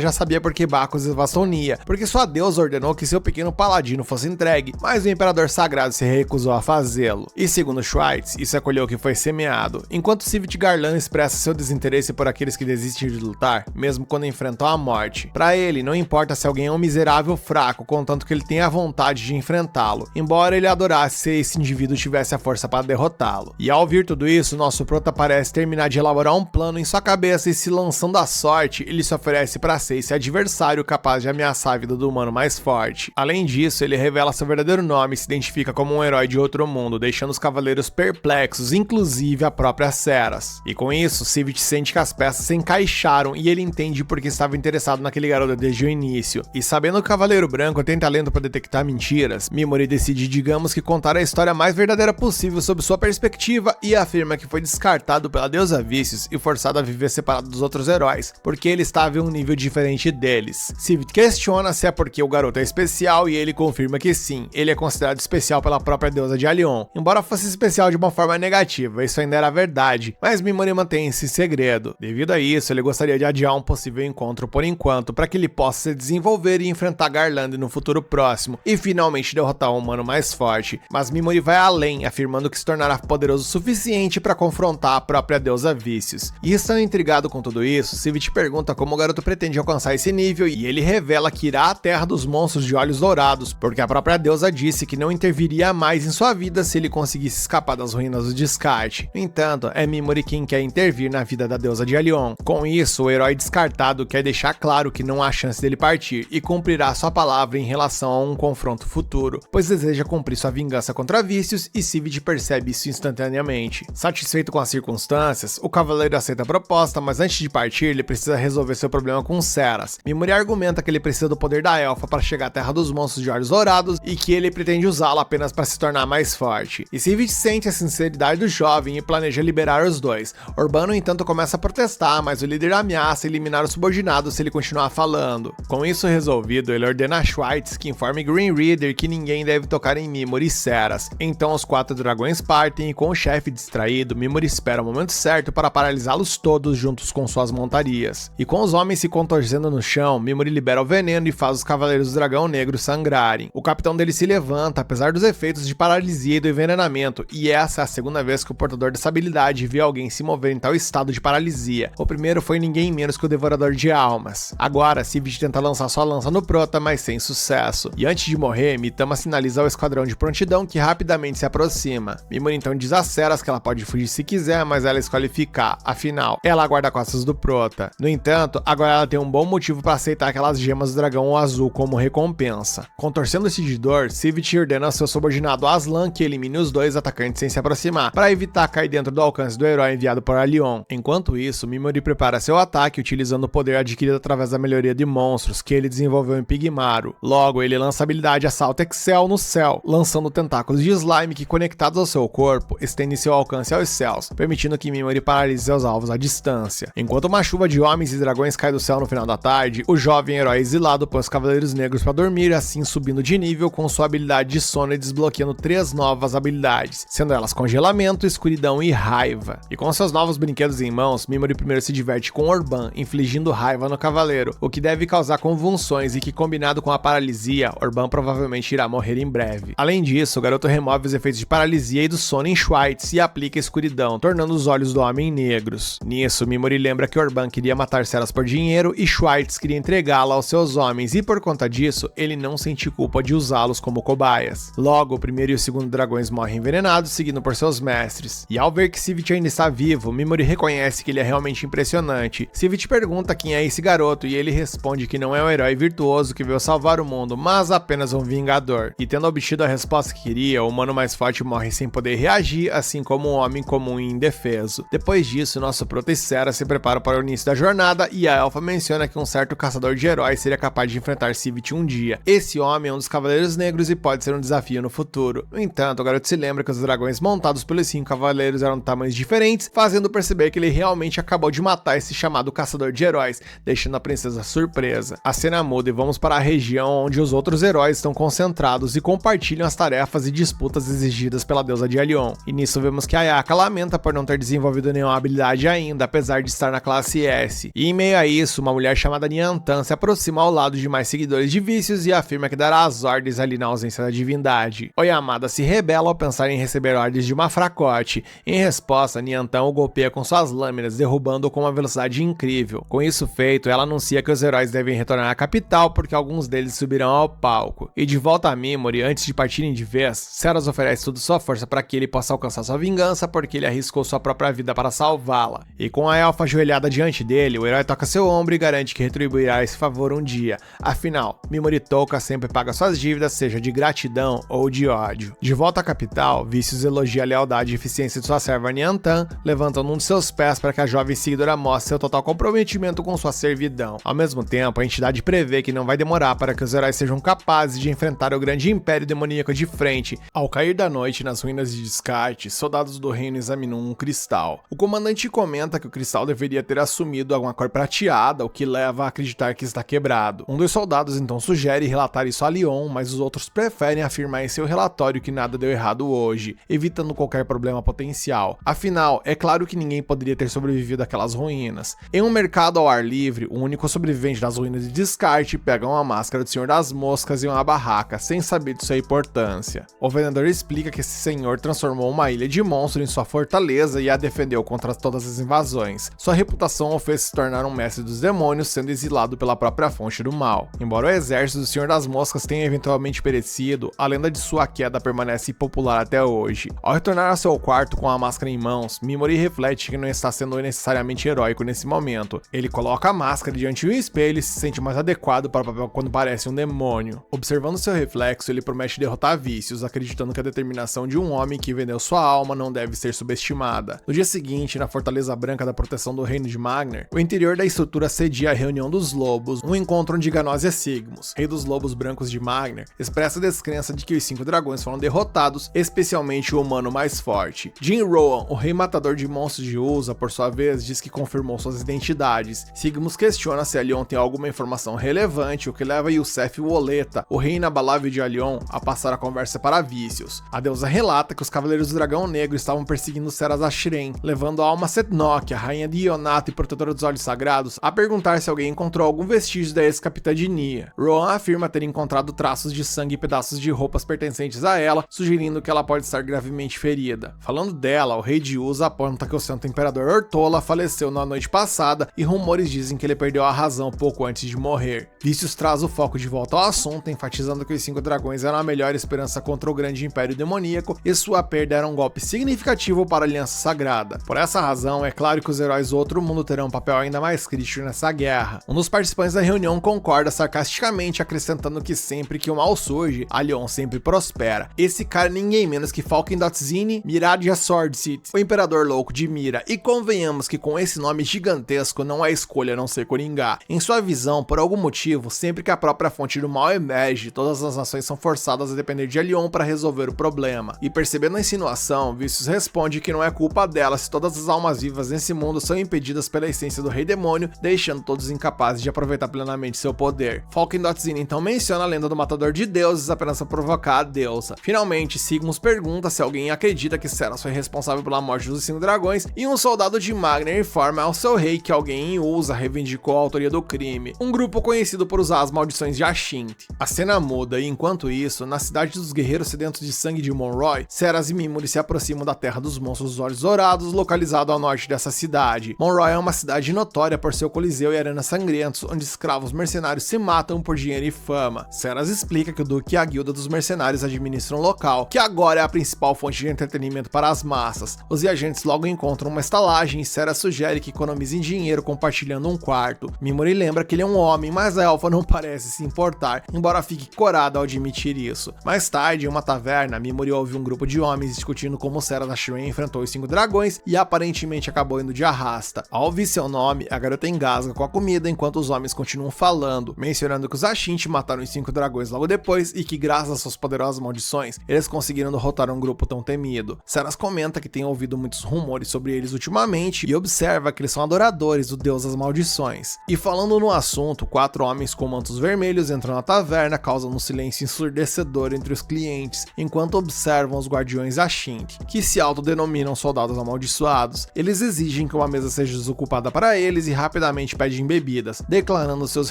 já sabia por que Bacchus devastou Nia, porque sua deusa ordenou que seu pequeno paladino fosse entregue, mas o imperador sagrado se recusou a fazê-lo. E segundo Schweitz, isso acolheu o que foi semeado. Enquanto Sivit Garland expressa seu desinteresse por aqueles que desistem de lutar, mesmo quando enfrentam a morte. Para ele, não importa se alguém é um miserável fraco, contanto que ele tenha a vontade de enfrentá-lo, embora ele adorasse se esse indivíduo tivesse a força para derrotá-lo. E ao ouvir tudo isso, nosso prota parece terminar de elaborar um plano em sua cabeça e se lançando à sorte, ele se oferece para ser esse adversário capaz de ameaçar a vida do humano mais forte. Além disso, ele revela seu verdadeiro nome e se identifica como um herói de outro mundo, deixando os cavaleiros perplexos, inclusive a própria Ceras. E com isso, Sivit sente que as peças se encaixaram e ele entende porque estava interessado naquele garoto desde o início. E sabendo que o Cavaleiro Branco tem talento para detectar mentiras, Mimori decide, digamos que, contar a história mais verdadeira possível sob sua perspectiva e afirma que foi descartado pela deusa Vícios e forçado a viver separado dos outros heróis, porque ele estava em um nível diferente deles. Sivit questiona se é porque o garoto é especial e ele confirma que sim, ele é considerado especial pela própria deusa de Alion. Embora fosse especial de uma forma negativa, isso ainda era verdade, mas Mimori mantém esse segredo. Devido a isso, ele gostaria de adiar um possível encontro por enquanto, para que ele possa se desenvolver e enfrentar Garland no futuro próximo, e finalmente derrotar o humano mais forte. Mas Mimori vai além, afirmando que se tornará poderoso o suficiente para confrontar a própria deusa Vícios. E estando intrigado com tudo isso, Sivit pergunta como o garoto pretende alcançar esse nível, e ele revela que irá à terra dos monstros de olhos dourados, porque a própria deusa disse que não interviria mais em sua vida se ele conseguisse escapar das ruínas do descarte. No entanto, é Mimori quem quer intervir na vida da deusa de Alion. Com isso, o herói descartado quer deixar claro que não há chance dele partir e cumprirá sua palavra em relação a um confronto futuro, pois deseja cumprir sua vingança contra Vícios e Sivit percebe isso instantaneamente. Satisfeito com as circunstâncias, o cavaleiro aceita a proposta, mas antes de partir, ele precisa resolver seu problema com Ceras. Mimori argumenta que ele precisa do poder da elfa para chegar à terra dos monstros de olhos dourados e que ele pretende usá-la apenas para se tornar mais forte. E Sivit sente a sinceridade do jovem e planeja liberar os dois. Orban, no entanto, começa a protestar, mas o líder ameaça eliminar o subordinado se ele continuar falando. Com isso resolvido, ele ordena a Schweitz que informe Green Reader que ninguém deve tocar em Mimori e Ceras. Então os 4 dragões partem e com o chefe distraído, Mimori espera o momento certo para paralisá-los todos juntos com suas montarias. E com os homens se contorcendo no chão, Mimori libera o veneno e faz os cavaleiros do dragão negro sangrarem. O capitão dele se levanta, apesar dos efeitos de paralisia e do envenenamento, e essa é a segunda vez que o portador dessa habilidade vê alguém se mover em tal estado de paralisia. O primeiro foi ninguém menos menos que o Devorador de Almas. Agora, Sivit tenta lançar sua lança no Prota, mas sem sucesso. E antes de morrer, Mitama sinaliza ao esquadrão de prontidão que rapidamente se aproxima. Mimori então diz a Ceras que ela pode fugir se quiser, mas ela escolhe ficar, afinal, ela aguarda costas do Prota. No entanto, agora ela tem um bom motivo para aceitar aquelas gemas do dragão azul como recompensa. Contorcendo-se de dor, Sivit ordena ao seu subordinado Aslan que elimine os dois atacantes sem se aproximar, para evitar cair dentro do alcance do herói enviado por Alyon. Enquanto isso, Mimori prepara seu ataque utilizando o poder adquirido através da melhoria de monstros que ele desenvolveu em Pigmaro. Logo, ele lança a habilidade Assalto Excel no céu, lançando tentáculos de slime que, conectados ao seu corpo, estendem seu alcance aos céus, permitindo que Mimori paralise seus alvos à distância. Enquanto uma chuva de homens e dragões cai do céu no final da tarde, o jovem herói exilado põe os Cavaleiros Negros para dormir, assim subindo de nível com sua habilidade de sono e desbloqueando 3 novas habilidades, sendo elas Congelamento, Escuridão e Raiva. E com seus novos brinquedos em mãos, Mimori primeiro se diverte com Orban, infligindo raiva no cavaleiro, o que deve causar convulsões e que, combinado com a paralisia, Orban provavelmente irá morrer em breve. Além disso, o garoto remove os efeitos de paralisia e do sono em Schweitz e aplica escuridão, tornando os olhos do homem negros. Nisso, Mimori lembra que Orban queria matar Ceras por dinheiro e Schweitz queria entregá-la aos seus homens, e por conta disso, ele não sente culpa de usá-los como cobaias. Logo, o primeiro e o segundo dragões morrem envenenados, seguindo por seus mestres. E ao ver que Sivit ainda está vivo, Mimori reconhece que ele é realmente impressionante. Sivit pergunta quem é esse garoto e ele responde que não é um herói virtuoso que veio salvar o mundo, mas apenas um vingador. E tendo obtido a resposta que queria, o humano mais forte morre sem poder reagir, assim como um homem comum e indefeso. Depois disso, nosso Prota e Ceras se preparam para o início da jornada e a Elfa menciona que um certo caçador de heróis seria capaz de enfrentar Sivit um dia. Esse homem é um dos Cavaleiros Negros e pode ser um desafio no futuro. No entanto, o garoto se lembra que os dragões montados pelos 5 cavaleiros eram de tamanhos diferentes, fazendo perceber que ele realmente acabou de matar esse chamado caçador de heróis, deixando a princesa surpresa. A cena muda e vamos para a região onde os outros heróis estão concentrados e compartilham as tarefas e disputas exigidas pela deusa de Alyon. E nisso vemos que Ayaka lamenta por não ter desenvolvido nenhuma habilidade ainda, apesar de estar na classe S. E em meio a isso, uma mulher chamada Niantan se aproxima ao lado de mais seguidores de vícios e afirma que dará as ordens ali na ausência da divindade. Oyamada se rebela ao pensar em receber ordens de uma fracote. Em resposta, Niantan o golpeia com suas lâminas, derrubando-o com uma velocidade incrível. Com isso feito, ela anuncia que os heróis devem retornar à capital porque alguns deles subirão ao palco. E de volta a Mimori, antes de partirem de vez, Ceras oferece toda sua força para que ele possa alcançar sua vingança porque ele arriscou sua própria vida para salvá-la. E com a elfa ajoelhada diante dele, o herói toca seu ombro e garante que retribuirá esse favor um dia. Afinal, Mimori Touka sempre paga suas dívidas, seja de gratidão ou de ódio. De volta à capital, Vícios elogia a lealdade e eficiência de sua serva Niantan, levantando um de seus pés para que a jovem seguidora mostre seu total comprometimento com sua servidão. Ao mesmo tempo, a entidade prevê que não vai demorar para que os heróis sejam capazes de enfrentar o grande império demoníaco de frente. Ao cair da noite nas ruínas de Descarte, soldados do reino examinam um cristal. O comandante comenta que o cristal deveria ter assumido alguma cor prateada, o que leva a acreditar que está quebrado. Um dos soldados então sugere relatar isso a Lyon, mas os outros preferem afirmar em seu relatório que nada deu errado hoje, evitando qualquer problema potencial. Afinal, é claro que ninguém poderia ter sobrevivido àquelas ruínas. Em um mercado ao ar livre, o único sobrevivente das ruínas de Descarte pega uma máscara do Senhor das Moscas e uma barraca, sem saber de sua importância. O vendedor explica que esse senhor transformou uma ilha de monstros em sua fortaleza e a defendeu contra todas as invasões. Sua reputação o fez se tornar um mestre dos demônios, sendo exilado pela própria fonte do mal. Embora o exército do Senhor das Moscas tenha eventualmente perecido, a lenda de sua queda permanece popular até hoje. Ao retornar ao seu quarto com a máscara em mãos, Mimori reflete que não está sendo necessariamente heróico nesse momento. Ele coloca a máscara diante do espelho e se sente mais adequado para o papel quando parece um demônio. Observando seu reflexo, ele promete derrotar Vícios, acreditando que a determinação de um homem que vendeu sua alma não deve ser subestimada. No dia seguinte, na Fortaleza Branca da Proteção do Reino de Magner, o interior da estrutura cedia a reunião dos lobos, um encontro onde Ganosia Sigmus, rei dos lobos brancos de Magner, expressa a descrença de que os 5 dragões foram derrotados, especialmente o humano mais forte. Jin Rowan, o rei matador de monstros de Usa, por sua vez, diz que confirmou suas identidades. Sigmus questiona se Alyon tem alguma informação relevante, o que leva Youssef Woleta, o rei inabalável de Alyon, a passar a conversa para Vícios. A deusa relata que os Cavaleiros do Dragão Negro estavam perseguindo Ceras Ashiren, levando a Alma Setnok, a rainha de Ionato e protetora dos Olhos Sagrados, a perguntar se alguém encontrou algum vestígio da ex-capitã de Nia. Rowan afirma ter encontrado traços de sangue e pedaços de roupas pertencentes a ela, sugerindo que ela pode estar gravemente ferida. Falando dela, o rei de Usa aponta que o santo imperador Ortola faleceu na noite passada estrada e rumores dizem que ele perdeu a razão pouco antes de morrer. Vícios traz o foco de volta ao assunto, enfatizando que os 5 dragões eram a melhor esperança contra o grande império demoníaco e sua perda era um golpe significativo para a Aliança Sagrada. Por essa razão, é claro que os heróis do outro mundo terão um papel ainda mais crítico nessa guerra. Um dos participantes da reunião concorda sarcasticamente, acrescentando que sempre que o mal surge, Allion sempre prospera. Esse cara é ninguém menos que Falken Dotzine, Miradia Swordseat, o Imperador Louco de Mira, e convenhamos que com esse nome gigantesco não é escolha não ser Coringá. Em sua visão, por algum motivo, sempre que a própria fonte do mal emerge, todas as nações são forçadas a depender de Allion para resolver o problema. E percebendo a insinuação, Vícios responde que não é culpa dela se todas as almas vivas nesse mundo são impedidas pela essência do Rei Demônio, deixando todos incapazes de aproveitar plenamente seu poder. Falken Dotzine então menciona a lenda do Matador de Deuses apenas para provocar a deusa. Finalmente, Sigmund pergunta se alguém acredita que Seras foi responsável pela morte dos 5 dragões, e um soldado de Magner informa ao seu rei que alguém em Usa reivindicou a autoria do crime, um grupo conhecido por usar as maldições de Ashint. A cena muda e enquanto isso, na cidade dos guerreiros sedentos de sangue de Monroy, Seras e Mimuri se aproximam da terra dos monstros dos olhos dourados, localizado ao norte dessa cidade. Monroy é uma cidade notória por seu coliseu e arenas sangrentos, onde escravos mercenários se matam por dinheiro e fama. Seras explica que o Duque e a guilda dos mercenários administram o local, que agora é a principal fonte de entretenimento para as massas. Os viajantes logo encontram uma estalagem e Seras sugere que economizem dinheiro compartilhando um quarto. Mimuri lembra que ele é um homem, mas a elfa não parece se importar, embora fique corada ao admitir isso. Mais tarde, em uma taverna, Mimuri ouve um grupo de homens discutindo como Seras Ashran enfrentou os 5 dragões e aparentemente acabou indo de arrasta. Ao ouvir seu nome, a garota engasga com a comida enquanto os homens continuam falando, mencionando que os Ashint mataram os 5 dragões logo depois e que graças às suas poderosas maldições, eles conseguiram derrotar um grupo tão temido. Seras comenta que tem ouvido muitos rumores sobre eles ultimamente e observa que eles são adoradores do deus das maldições. E falando no assunto, 4 homens com mantos vermelhos entram na taverna, causando um silêncio ensurdecedor entre os clientes, enquanto observam os guardiões Ashint, que se autodenominam soldados amaldiçoados. Eles exigem que uma mesa seja desocupada para eles e rapidamente pedem bebidas, declarando seus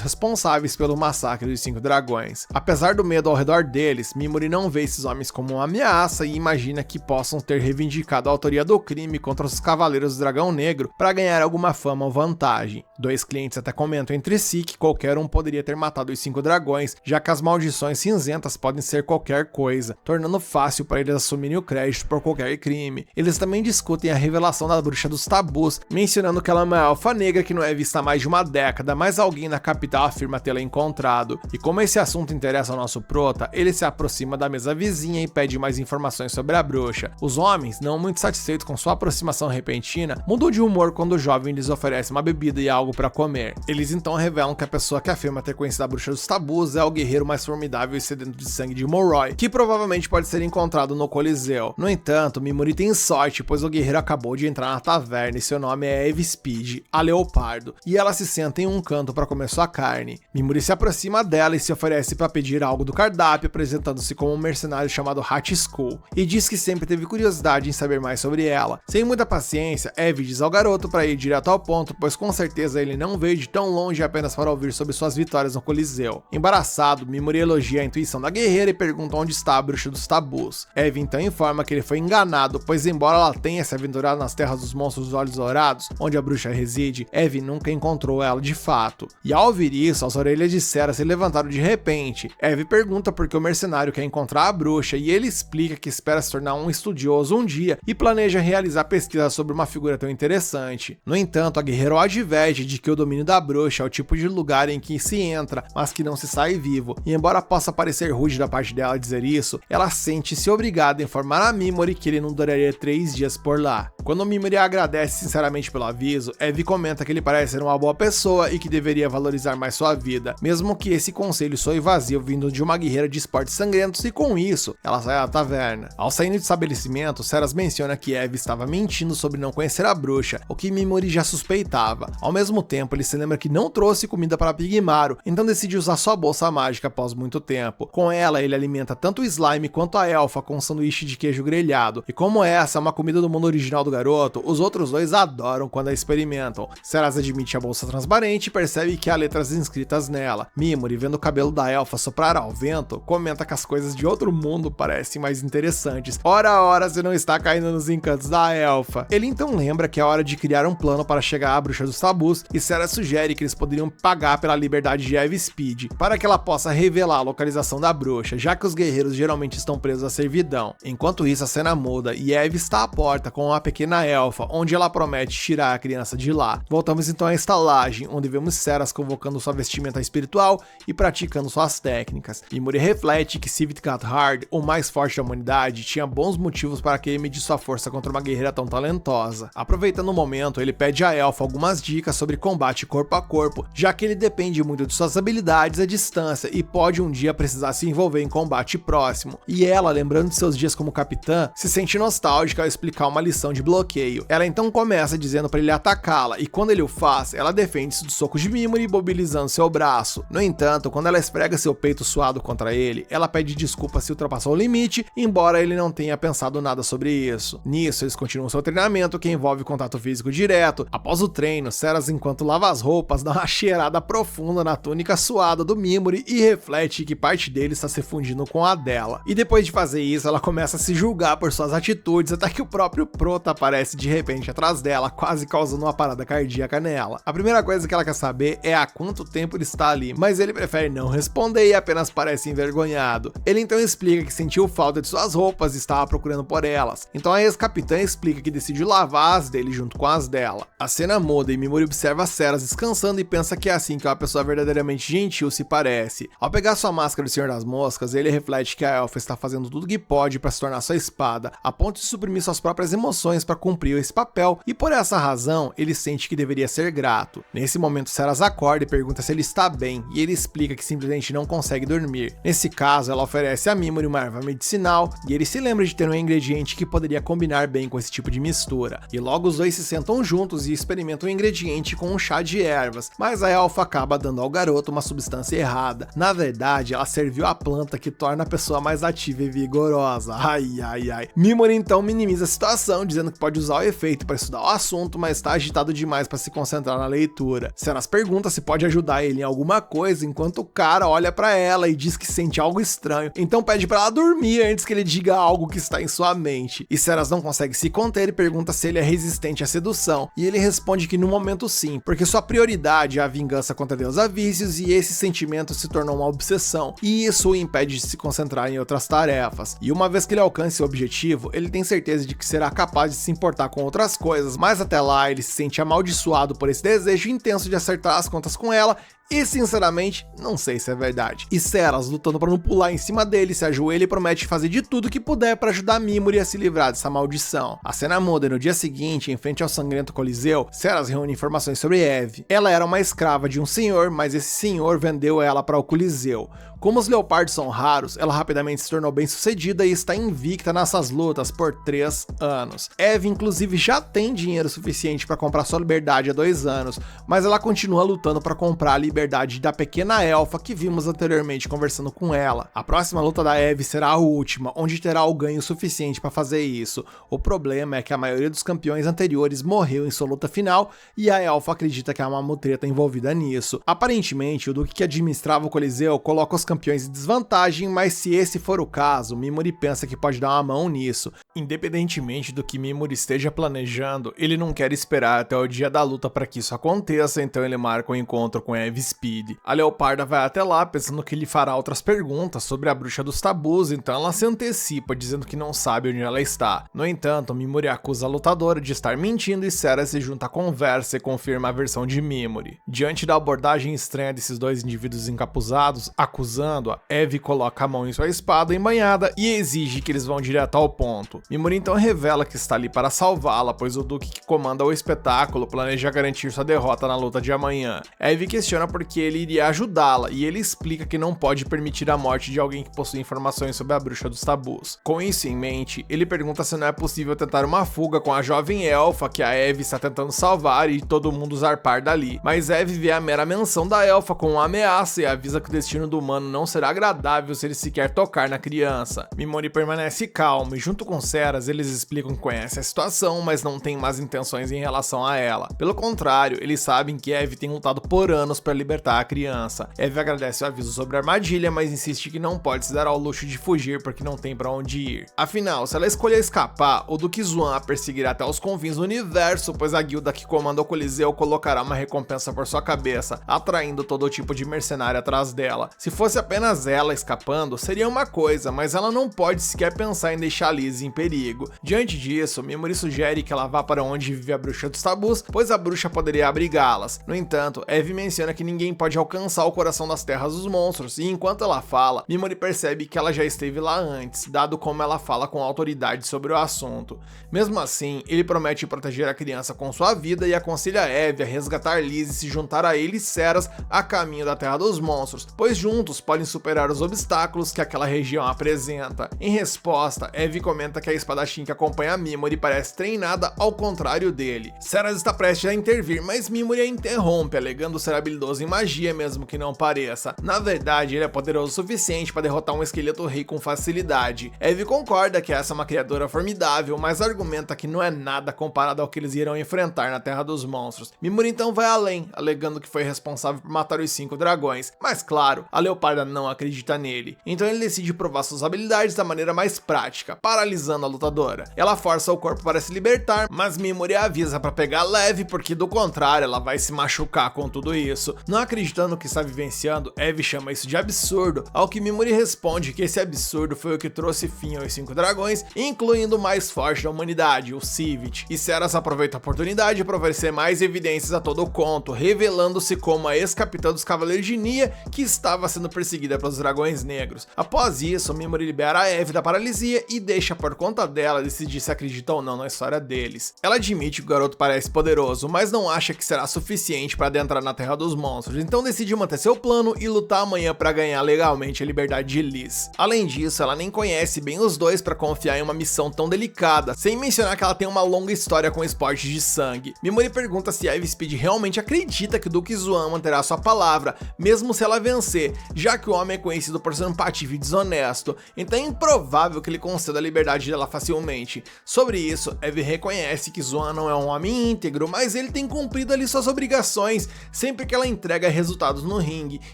responsáveis pelo massacre dos 5 dragões. Apesar do medo ao redor deles, Mimuri não vê esses homens como uma ameaça e imagina que possam ter reivindicado a autoria do crime contra os Cavaleiros do Dragão Negro para ganhar alguma fama ou vantagem. 2 clientes até comentam entre si que qualquer um poderia ter matado os 5 dragões, já que as maldições cinzentas podem ser qualquer coisa, tornando fácil para eles assumirem o crédito por qualquer crime. Eles também discutem a revelação da Bruxa dos Tabus, mencionando que ela é uma elfa negra que não é vista há mais de uma década, mas alguém na capital afirma tê-la encontrado. E como esse assunto interessa ao nosso prota, ele se aproxima da mesa vizinha e pede mais informações sobre a bruxa. Os homens, não muito satisfeitos com sua aproximação repentina, mudam de humor quando o jovem lhes oferece uma bebida e algo para comer. Eles então revelam que a pessoa que afirma ter conhecido a Bruxa dos Tabus é o guerreiro mais formidável e sedento de sangue de Monroy, que provavelmente pode ser encontrado no Coliseu. No entanto, Mimuri tem sorte, pois o guerreiro acabou de entrar na taverna e seu nome é Eve Speed, a Leopardo, e ela se senta em um canto para comer sua carne. Mimuri se aproxima dela e se oferece para pedir algo do cardápio, apresentando-se como um mercenário chamado Hat Skull, e diz que sempre teve curiosidade em saber mais sobre ela. Sem muita paciência, Eve diz ao garoto para ir direto ao ponto, pois com certeza ele não veio de tão longe apenas para ouvir sobre suas vitórias no Coliseu. Embaraçado, Mimuri elogia a intuição da guerreira e pergunta onde está a Bruxa dos Tabus. Eve então informa que ele foi enganado, pois embora ela tenha se aventurado nas terras dos monstros dos olhos dourados, onde a bruxa reside, Eve nunca encontrou ela de fato. E ao ouvir isso, as orelhas de Seras se levantaram de repente. Eve pergunta por que o mercenário quer encontrar a bruxa e ele explica que espera se tornar um estudioso um dia e planeja realizar pesquisa sobre uma figura tão interessante. No entanto, a guerreira o adverte de que o domínio da bruxa é o tipo de lugar em que se entra, mas que não se sai vivo, e embora possa parecer rude da parte dela dizer isso, ela sente-se obrigada a informar a Mimuri que ele não duraria 3 dias por lá. Quando Mimuri agradece sinceramente pelo aviso, Eve comenta que ele parece ser uma boa pessoa e que deveria valorizar mais sua vida, mesmo que esse conselho soe vazio vindo de uma guerreira de esportes sangrentos, e com isso, ela sai da taverna. Ao sair do estabelecimento, Seras menciona que Eve estava mentindo sobre não conhecer a bruxa, o que Mimuri já suspeitava. Ao mesmo tempo, ele se lembra que não trouxe comida para Pigmaro, então decide usar sua bolsa mágica após muito tempo. Com ela, ele alimenta tanto o slime quanto a elfa com um sanduíche de queijo grelhado, e como essa é uma comida do mundo original do garoto, os outros dois adoram quando a experimentam. Seras admite a bolsa transparente e percebe que há letras inscritas nela. Mimuri, vendo o cabelo da elfa soprar ao vento, comenta que as coisas de outro mundo parecem mais interessantes. Ora, você não está caindo nos encantos da elfa. Ele então lembra que é hora de criar um plano para chegar à bruxa dos tabus, e Sarah sugere que eles poderiam pagar pela liberdade de Eve Speed, para que ela possa revelar a localização da bruxa, já que os guerreiros geralmente estão presos à servidão. Enquanto isso, a cena muda e Eve está à porta com uma pequena elfa, onde ela promete tirar a criança de lá. Voltamos então à estalagem, onde vemos Ceras convocando sua vestimenta espiritual e praticando suas técnicas. Mimuri reflete que se Cathhard, o mais forte da humanidade, tinha bons motivos para que ele medisse sua força contra uma guerreira tão talentosa. Aproveitando o momento, ele pede a elfa algumas dicas sobre combate corpo a corpo, já que ele depende muito de suas habilidades à distância e pode um dia precisar se envolver em combate próximo. E ela, lembrando de seus dias como capitã, se sente nostálgica ao explicar uma lição de bloqueio. Ela então começa dizendo para ele atacá-la, e quando ele o faz, ela defende-se dos socos de Mimuri, imobilizando seu braço. No entanto, quando ela esfrega seu peito suado contra ele, ela pede desculpa se ultrapassou o limite, embora ele não tenha pensado nada sobre isso. Nisso, eles continuam seu treinamento, que envolve contato físico direto. Após o treino, Ceras, enquanto lava as roupas, dá uma cheirada profunda na túnica suada do Mimuri e reflete que parte dele está se fundindo com a dela. E depois de fazer isso, ela começa a se julgar por suas atitudes, até que o próprio Prota aparece de repente atrás dela, quase causando uma parada cardíaca nela. A primeira coisa que ela quer saber é há quanto tempo ele está ali, mas ele prefere não responder e apenas parece envergonhado. Ele então explica que sentiu falta de suas roupas e estava procurando por elas. Então a ex-capitã explica que decidiu lavar as dele junto com as dela. A cena muda e Mimuri observa Ceras descansando e pensa que é assim que uma pessoa verdadeiramente gentil se parece. Ao pegar sua máscara do Senhor das Moscas, ele reflete que a elfa está fazendo tudo o que pode para se tornar sua espada, a ponto de suprimir suas próprias emoções para cumprir esse papel, e por essa razão, ele sente que deveria ser grato. Nesse momento, Ceras acorda e pergunta se ele está bem, e ele explica que simplesmente não consegue dormir. Nesse caso, ela oferece a Mimuri uma erva medicinal, e ele se lembra de ter um ingrediente que poderia combinar bem com esse tipo de mistura. E logo os dois se sentam juntos e experimentam o ingrediente com um chá de ervas, mas a elfa acaba dando ao garoto uma substância errada. Na verdade, ela serviu a planta que torna a pessoa mais ativa e vigorosa. Ai, ai, ai. Mimuri então minimiza a situação, dizendo que pode usar o efeito para estudar o assunto, mas está agitado demais para se concentrar na leitura. Ceras pergunta se pode ajudar ele em alguma coisa, enquanto o cara olha para ela e diz que sente algo estranho, então pede para ela dormir antes que ele diga algo que está em sua mente. E Ceras não consegue se conter e pergunta se ele é resistente à sedução, e ele responde que no momento sim, porque sua prioridade é a vingança contra a deusa Vícios, e esse sentimento se tornou uma obsessão, e isso o impede de se concentrar em outras tarefas. E uma vez que ele alcance o objetivo, ele tem certeza de que será capaz de se importar com outras coisas, mas até lá ele se sente amaldiçoado por esse desejo intenso de acertar as contas com ela, e sinceramente, não sei se é verdade. E Ceras, lutando para não pular em cima dele, se ajoelha e promete fazer de tudo que puder para ajudar Mimuri a se livrar dessa maldição. A cena muda e no dia seguinte, em frente ao sangrento Coliseu, Ceras reúne informações sobre Eve. Ela era uma escrava de um senhor, mas esse senhor vendeu ela para o Coliseu. Como os leopardos são raros, ela rapidamente se tornou bem sucedida e está invicta nessas lutas por 3 anos. Eve inclusive já tem dinheiro suficiente para comprar sua liberdade há 2 anos, mas ela continua lutando para comprar a liberdade da pequena elfa que vimos anteriormente conversando com ela. A próxima luta da Eve será a última, onde terá o ganho suficiente para fazer isso. O problema é que a maioria dos campeões anteriores morreu em sua luta final e a elfa acredita que há uma mutreta envolvida nisso. Aparentemente, o duque que administrava o Coliseu coloca os campeões em desvantagem, mas se esse for o caso, Mimuri pensa que pode dar uma mão nisso. Independentemente do que Mimuri esteja planejando, ele não quer esperar até o dia da luta para que isso aconteça, então ele marca um encontro com Eve Speed. A Leoparda vai até lá pensando que ele fará outras perguntas sobre a bruxa dos tabus, então ela se antecipa dizendo que não sabe onde ela está. No entanto, Mimuri acusa a lutadora de estar mentindo e Ceras se junta à conversa e confirma a versão de Mimuri. Diante da abordagem estranha desses dois indivíduos encapuzados, acusando-a, Eve coloca a mão em sua espada embanhada e exige que eles vão direto ao ponto. Mimuri então revela que está ali para salvá-la, pois o duque que comanda o espetáculo planeja garantir sua derrota na luta de amanhã. Eve questiona por que ele iria ajudá-la, e ele explica que não pode permitir a morte de alguém que possui informações sobre a bruxa dos tabus. Com isso em mente, ele pergunta se não é possível tentar uma fuga com a jovem elfa que a Eve está tentando salvar e todo mundo zarpar dali. Mas Eve vê a mera menção da elfa como uma ameaça e avisa que o destino do humano não será agradável se ele sequer tocar na criança. Mimori permanece calmo e junto com Seras eles explicam que conhecem a situação, mas não têm más intenções em relação a ela. Pelo contrário, eles sabem que Eve tem lutado por anos para libertar a criança. Eve agradece o aviso sobre a armadilha, mas insiste que não pode se dar ao luxo de fugir porque não tem para onde ir. Afinal, se ela escolher escapar, o Duque Xuan a perseguirá até os confins do universo, pois a guilda que comanda o Coliseu colocará uma recompensa por sua cabeça, atraindo todo tipo de mercenário atrás dela. Se fosse apenas ela escapando, seria uma coisa, mas ela não pode sequer pensar em deixar Liz em perigo. Diante disso, Mimori sugere que ela vá para onde vive a bruxa dos tabus, pois a bruxa poderia abrigá-las. No entanto, Eve menciona que ninguém pode alcançar o coração das terras dos monstros, e enquanto ela fala, Mimori percebe que ela já esteve lá antes, dado como ela fala com autoridade sobre o assunto. Mesmo assim, ele promete proteger a criança com sua vida e aconselha Eve a resgatar Liz e se juntar a ele e Seras a caminho da Terra dos Monstros, pois juntos podem superar os obstáculos que aquela região apresenta. Em resposta, Eve comenta que a espadachim que acompanha Mimori parece treinada ao contrário dele. Seras está prestes a intervir, mas Mimori a interrompe, alegando ser habilidoso em magia mesmo que não pareça. Na verdade, ele é poderoso o suficiente para derrotar um esqueleto rei com facilidade. Eve concorda que essa é uma criatura formidável, mas argumenta que não é nada comparado ao que eles irão enfrentar na Terra dos Monstros. Mimori então vai além, alegando que foi responsável por matar os 5 dragões, mas claro, a Leoparda não acredita nele. Então ele decide provar suas habilidades da maneira mais prática, paralisando a lutadora. Ela força o corpo para se libertar, mas Mimori avisa para pegar leve, porque do contrário ela vai se machucar com tudo isso. Não acreditando que está vivenciando, Eve chama isso de absurdo, ao que Mimori responde que esse absurdo foi o que trouxe fim aos 5 dragões, incluindo o mais forte da humanidade, o Sivit. E Seras aproveita a oportunidade para oferecer mais evidências a todo o conto, revelando-se como a ex-capitã dos Cavaleiros de Nia, que estava sendo perseguida pelos dragões negros. Após isso, Mimori libera a Eve da paralisia e deixa por conta dela decidir se acredita ou não na história deles. Ela admite que o garoto parece poderoso, mas não acha que será suficiente para adentrar na Terra dos Monstros, então decide manter seu plano e lutar amanhã para ganhar legalmente a liberdade de Liz. Além disso, ela nem conhece bem os dois para confiar em uma missão tão delicada, sem mencionar que ela tem uma longa história com esportes de sangue. Mimori pergunta se Eve Speed realmente acredita que o Duque Xuan manterá sua palavra, mesmo se ela vencer, já que o homem é conhecido por ser um patife desonesto, então é improvável que ele conceda a liberdade dela facilmente. Sobre isso, Eve reconhece que Xuan não é um homem íntegro, mas ele tem cumprido ali suas obrigações, sempre que ela entrega resultados no ringue,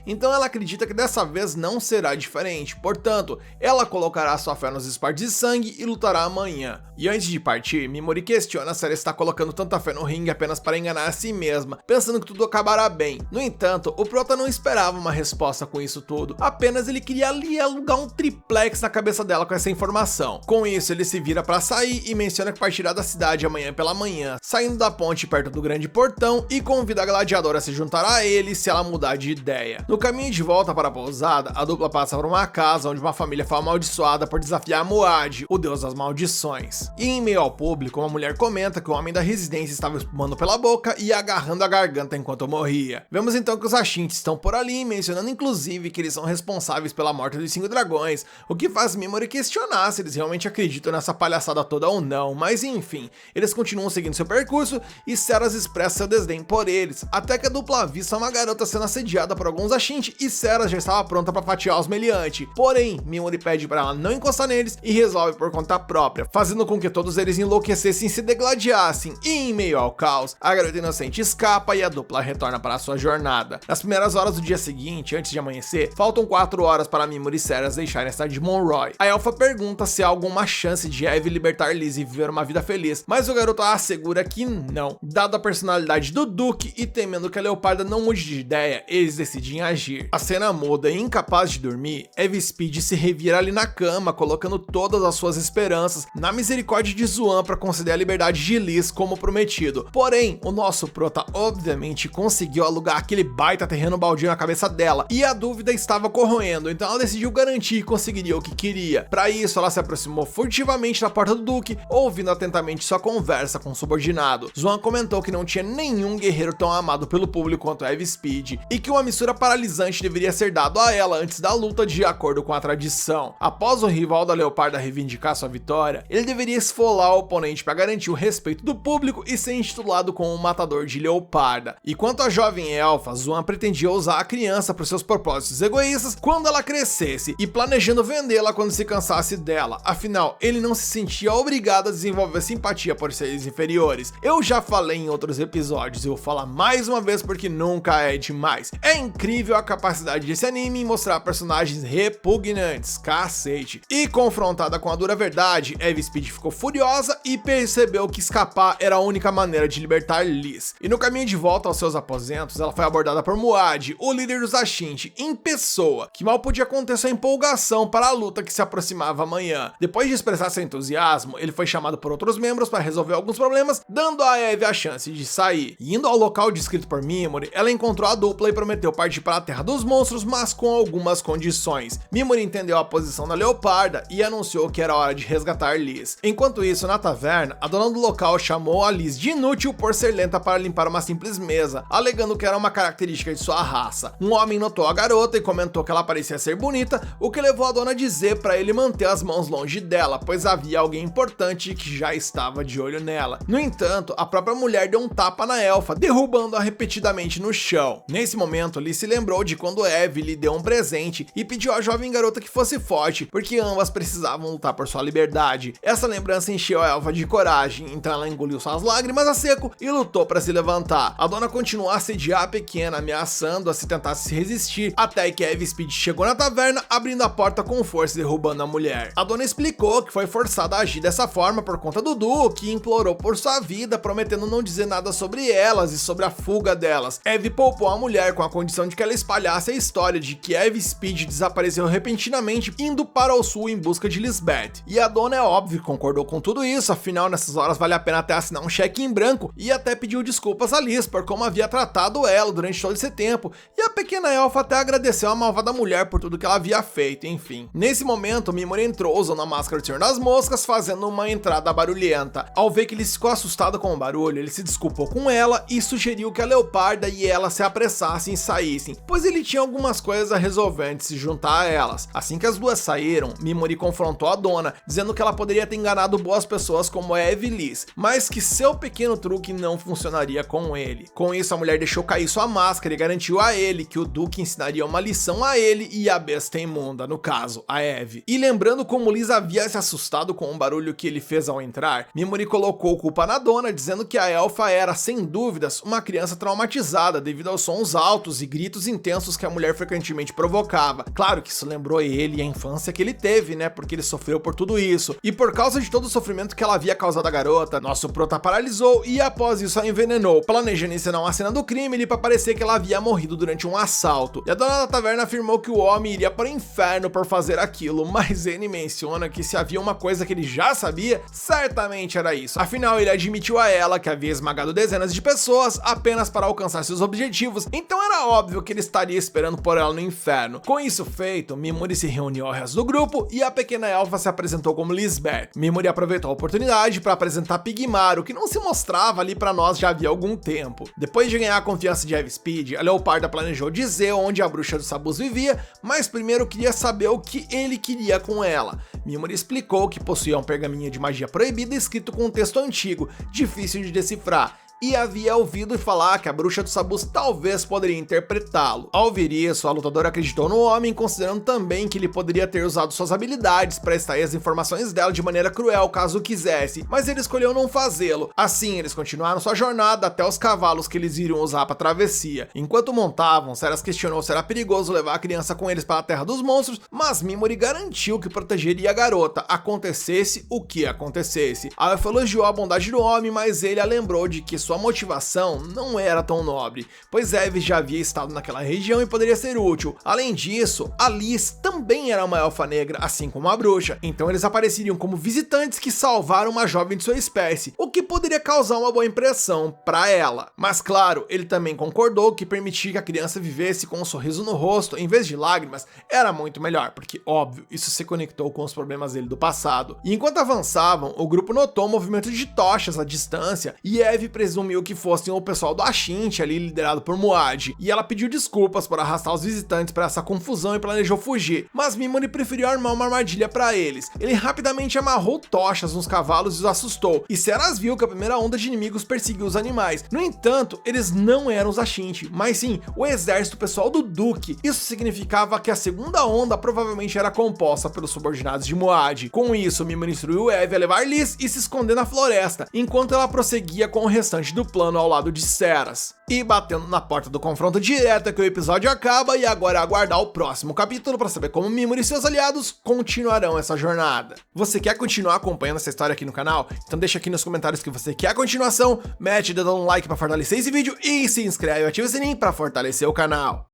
então ela acredita que dessa vez não será diferente, portanto, ela colocará sua fé nos esportes de sangue e lutará amanhã. E antes de partir, Mimori questiona se ela está colocando tanta fé no ringue apenas para enganar a si mesma, pensando que tudo acabará bem. No entanto, o Prota não esperava uma resposta com isso tudo, apenas ele queria ali alugar um triplex na cabeça dela com essa informação. Com isso, ele se vira para sair e menciona que partirá da cidade amanhã pela manhã, saindo da ponte perto do grande portão, e convida a gladiadora a se juntar a ele se ela mudar de ideia. No caminho de volta para a pousada, a dupla passa por uma casa onde uma família foi amaldiçoada por desafiar Muad, o deus das maldições. E em meio ao público, uma mulher comenta que o homem da residência estava espumando pela boca e agarrando a garganta enquanto morria. Vemos então que os Ashinti estão por ali, mencionando inclusive que eles são responsáveis pela morte dos 5 dragões, o que faz Mimori questionar se eles realmente acreditam nessa palhaçada toda ou não, mas enfim, eles continuam seguindo seu percurso e Seras expressa seu desdém por eles, até que a dupla avista uma garota sendo assediada por alguns Ashinti e Seras já estava pronta para fatiar os meliantes. Porém, Mimori pede para ela não encostar neles e resolve por conta própria, fazendo com que todos eles enlouquecessem e se degladiassem, e em meio ao caos, a garota inocente escapa e a dupla retorna para a sua jornada. Nas primeiras horas do dia seguinte, antes de amanhecer, faltam 4 horas para Mimori e Seras deixarem a cidade de Monroy. A Elfa pergunta se há alguma chance de Eve libertar Liz e viver uma vida feliz, mas o garoto assegura que não. Dado a personalidade do Duque e temendo que a Leoparda não mude de ideia, eles decidem agir. A cena muda e incapaz de dormir, Eve Speed se revira ali na cama, colocando todas as suas esperanças na misericórdia de Xuan para conceder a liberdade de Liz como prometido. Porém, o nosso prota obviamente conseguiu alugar aquele baita terreno baldio na cabeça dela, e a dúvida estava corroendo, então ela decidiu garantir que conseguiria o que queria. Para isso, ela se aproximou furtivamente da porta do Duque, ouvindo atentamente sua conversa com o subordinado. Xuan comentou que não tinha nenhum guerreiro tão amado pelo público quanto Eve Speed, e que uma mistura paralisante deveria ser dado a ela antes da luta de acordo com a tradição. Após o rival da Leoparda reivindicar sua vitória, ele deveria esfolar o oponente para garantir o respeito do público e ser intitulado como um matador de Leoparda. E quanto à jovem elfa, Xuan pretendia usar a criança para seus propósitos sentimentos egoístas quando ela crescesse e planejando vendê-la quando se cansasse dela. Afinal, ele não se sentia obrigado a desenvolver simpatia por seres inferiores. Eu já falei em outros episódios e vou falar mais uma vez porque nunca é demais. É incrível a capacidade desse anime em mostrar personagens repugnantes, cacete. E confrontada com a dura verdade, Eve Speed ficou furiosa e percebeu que escapar era a única maneira de libertar Liz. E no caminho de volta aos seus aposentos, ela foi abordada por Muad, o líder dos Ashinti, em pessoa, que mal podia conter sua empolgação para a luta que se aproximava amanhã. Depois de expressar seu entusiasmo, ele foi chamado por outros membros para resolver alguns problemas, dando a Eve a chance de sair. E indo ao local descrito por Mimori, ela encontrou a dupla e prometeu partir para a Terra dos Monstros, mas com algumas condições. Mimori entendeu a posição da Leoparda e anunciou que era hora de resgatar Liz. Enquanto isso, na taverna, a dona do local chamou a Liz de inútil por ser lenta para limpar uma simples mesa, alegando que era uma característica de sua raça. Um homem notou a garota e comentou que ela parecia ser bonita, o que levou a dona a dizer para ele manter as mãos longe dela, pois havia alguém importante que já estava de olho nela. No entanto, a própria mulher deu um tapa na elfa, derrubando-a repetidamente no chão. Nesse momento, Liz se lembrou de quando Eve lhe deu um presente e pediu à jovem garota que fosse forte, porque ambas precisavam lutar por sua liberdade. Essa lembrança encheu a elfa de coragem, então ela engoliu suas lágrimas a seco e lutou para se levantar. A dona continuou a assediar a pequena, ameaçando-a se tentasse se resistir, até que Eve Speed chegou na taverna, abrindo a porta com força e derrubando a mulher. A dona explicou que foi forçada a agir dessa forma por conta do Duque e implorou por sua vida, prometendo não dizer nada sobre elas e sobre a fuga delas. Eve poupou a mulher com a condição de que ela espalhasse a história de que Eve Speed desapareceu repentinamente indo para o sul em busca de Lisbeth. E a dona, é óbvio, concordou com tudo isso, afinal nessas horas vale a pena até assinar um cheque em branco, e até pediu desculpas a Liz por como havia tratado ela durante todo esse tempo, e a pequena elfa até agradeceu a malvada mulher por tudo que ela havia feito, enfim. Nesse momento, Mimori entrou usando a máscara do Senhor das Moscas, fazendo uma entrada barulhenta. Ao ver que ele ficou assustado com o barulho, ele se desculpou com ela e sugeriu que a Leoparda e ela se apressassem e saíssem, pois ele tinha algumas coisas a resolver antes de se juntar a elas. Assim que as duas saíram, Mimori confrontou a dona, dizendo que ela poderia ter enganado boas pessoas como Eve e Liz, mas que seu pequeno truque não funcionaria com ele. Com isso, a mulher deixou cair sua máscara e garantiu a ele que o Duque ensinaria uma lição a ele e a besta imunda, no caso, a Eve. E lembrando como Liz havia se assustado com o barulho que ele fez ao entrar, Mimori colocou culpa na dona, dizendo que a elfa era, sem dúvidas, uma criança traumatizada devido aos sons altos e gritos intensos que a mulher frequentemente provocava. Claro que isso lembrou ele e a infância que ele teve, né, porque ele sofreu por tudo isso. E por causa de todo o sofrimento que ela havia causado à garota, nosso prota paralisou e após isso a envenenou, planejando encenar uma cena do crime para parecer que ela havia morrido durante um assalto. E a dona da taverna afirmou que o homem iria para o inferno por fazer aquilo, mas ele menciona que se havia uma coisa que ele já sabia, certamente era isso. Afinal, ele admitiu a ela que havia esmagado dezenas de pessoas apenas para alcançar seus objetivos, então era óbvio que ele estaria esperando por ela no inferno. Com isso feito, Mimori se reuniu ao resto do grupo e a pequena elfa se apresentou como Lisbeth. Mimori aproveitou a oportunidade para apresentar Pigmaro, que não se mostrava ali para nós já havia algum tempo. Depois de ganhar a confiança de Eve Speed, a Leoparda planejou dizer onde a bruxa do Sabuz vivia, mas primeiro queria saber o que ele queria com ela. Mimori explicou que possuía um pergaminho de magia proibida escrito com um texto antigo, difícil de decifrar, e havia ouvido falar que a bruxa do Sabuz talvez poderia interpretá-lo. Ao ouvir isso, a lutadora acreditou no homem, considerando também que ele poderia ter usado suas habilidades para extrair as informações dela de maneira cruel caso quisesse, mas ele escolheu não fazê-lo. Assim, eles continuaram sua jornada até os cavalos que eles iriam usar para a travessia. Enquanto montavam, Ceras questionou se era perigoso levar a criança com eles para a Terra dos Monstros, mas Mimori garantiu que protegeria a garota, acontecesse o que acontecesse. A elfa elogiou a bondade do homem, mas ele a lembrou de que sua motivação não era tão nobre, pois Eve já havia estado naquela região e poderia ser útil. Além disso, a Liz também era uma elfa negra, assim como a bruxa, então eles apareceriam como visitantes que salvaram uma jovem de sua espécie, o que poderia causar uma boa impressão para ela. Mas claro, ele também concordou que permitir que a criança vivesse com um sorriso no rosto em vez de lágrimas era muito melhor, porque óbvio, isso se conectou com os problemas dele do passado. E enquanto avançavam, o grupo notou um movimento de tochas à distância e Eve precisou presumiu que fossem o pessoal do Ashinti ali, liderado por Muad, e ela pediu desculpas por arrastar os visitantes para essa confusão e planejou fugir, mas Mimori preferiu armar uma armadilha para eles. Ele rapidamente amarrou tochas nos cavalos e os assustou, e Seras viu que a primeira onda de inimigos perseguiu os animais. No entanto, eles não eram os Ashinti, mas sim o exército pessoal do Duque. Isso significava que a segunda onda provavelmente era composta pelos subordinados de Muad. Com isso, Mimori instruiu Eve a levar Liz e se esconder na floresta, enquanto ela prosseguia com o restante do plano ao lado de Seras. E batendo na porta do confronto direto é que o episódio acaba, e agora é aguardar o próximo capítulo para saber como Mimori e seus aliados continuarão essa jornada. Você quer continuar acompanhando essa história aqui no canal? Então deixa aqui nos comentários que você quer a continuação, mete o dedo no like para fortalecer esse vídeo e se inscreve e ativa o sininho para fortalecer o canal.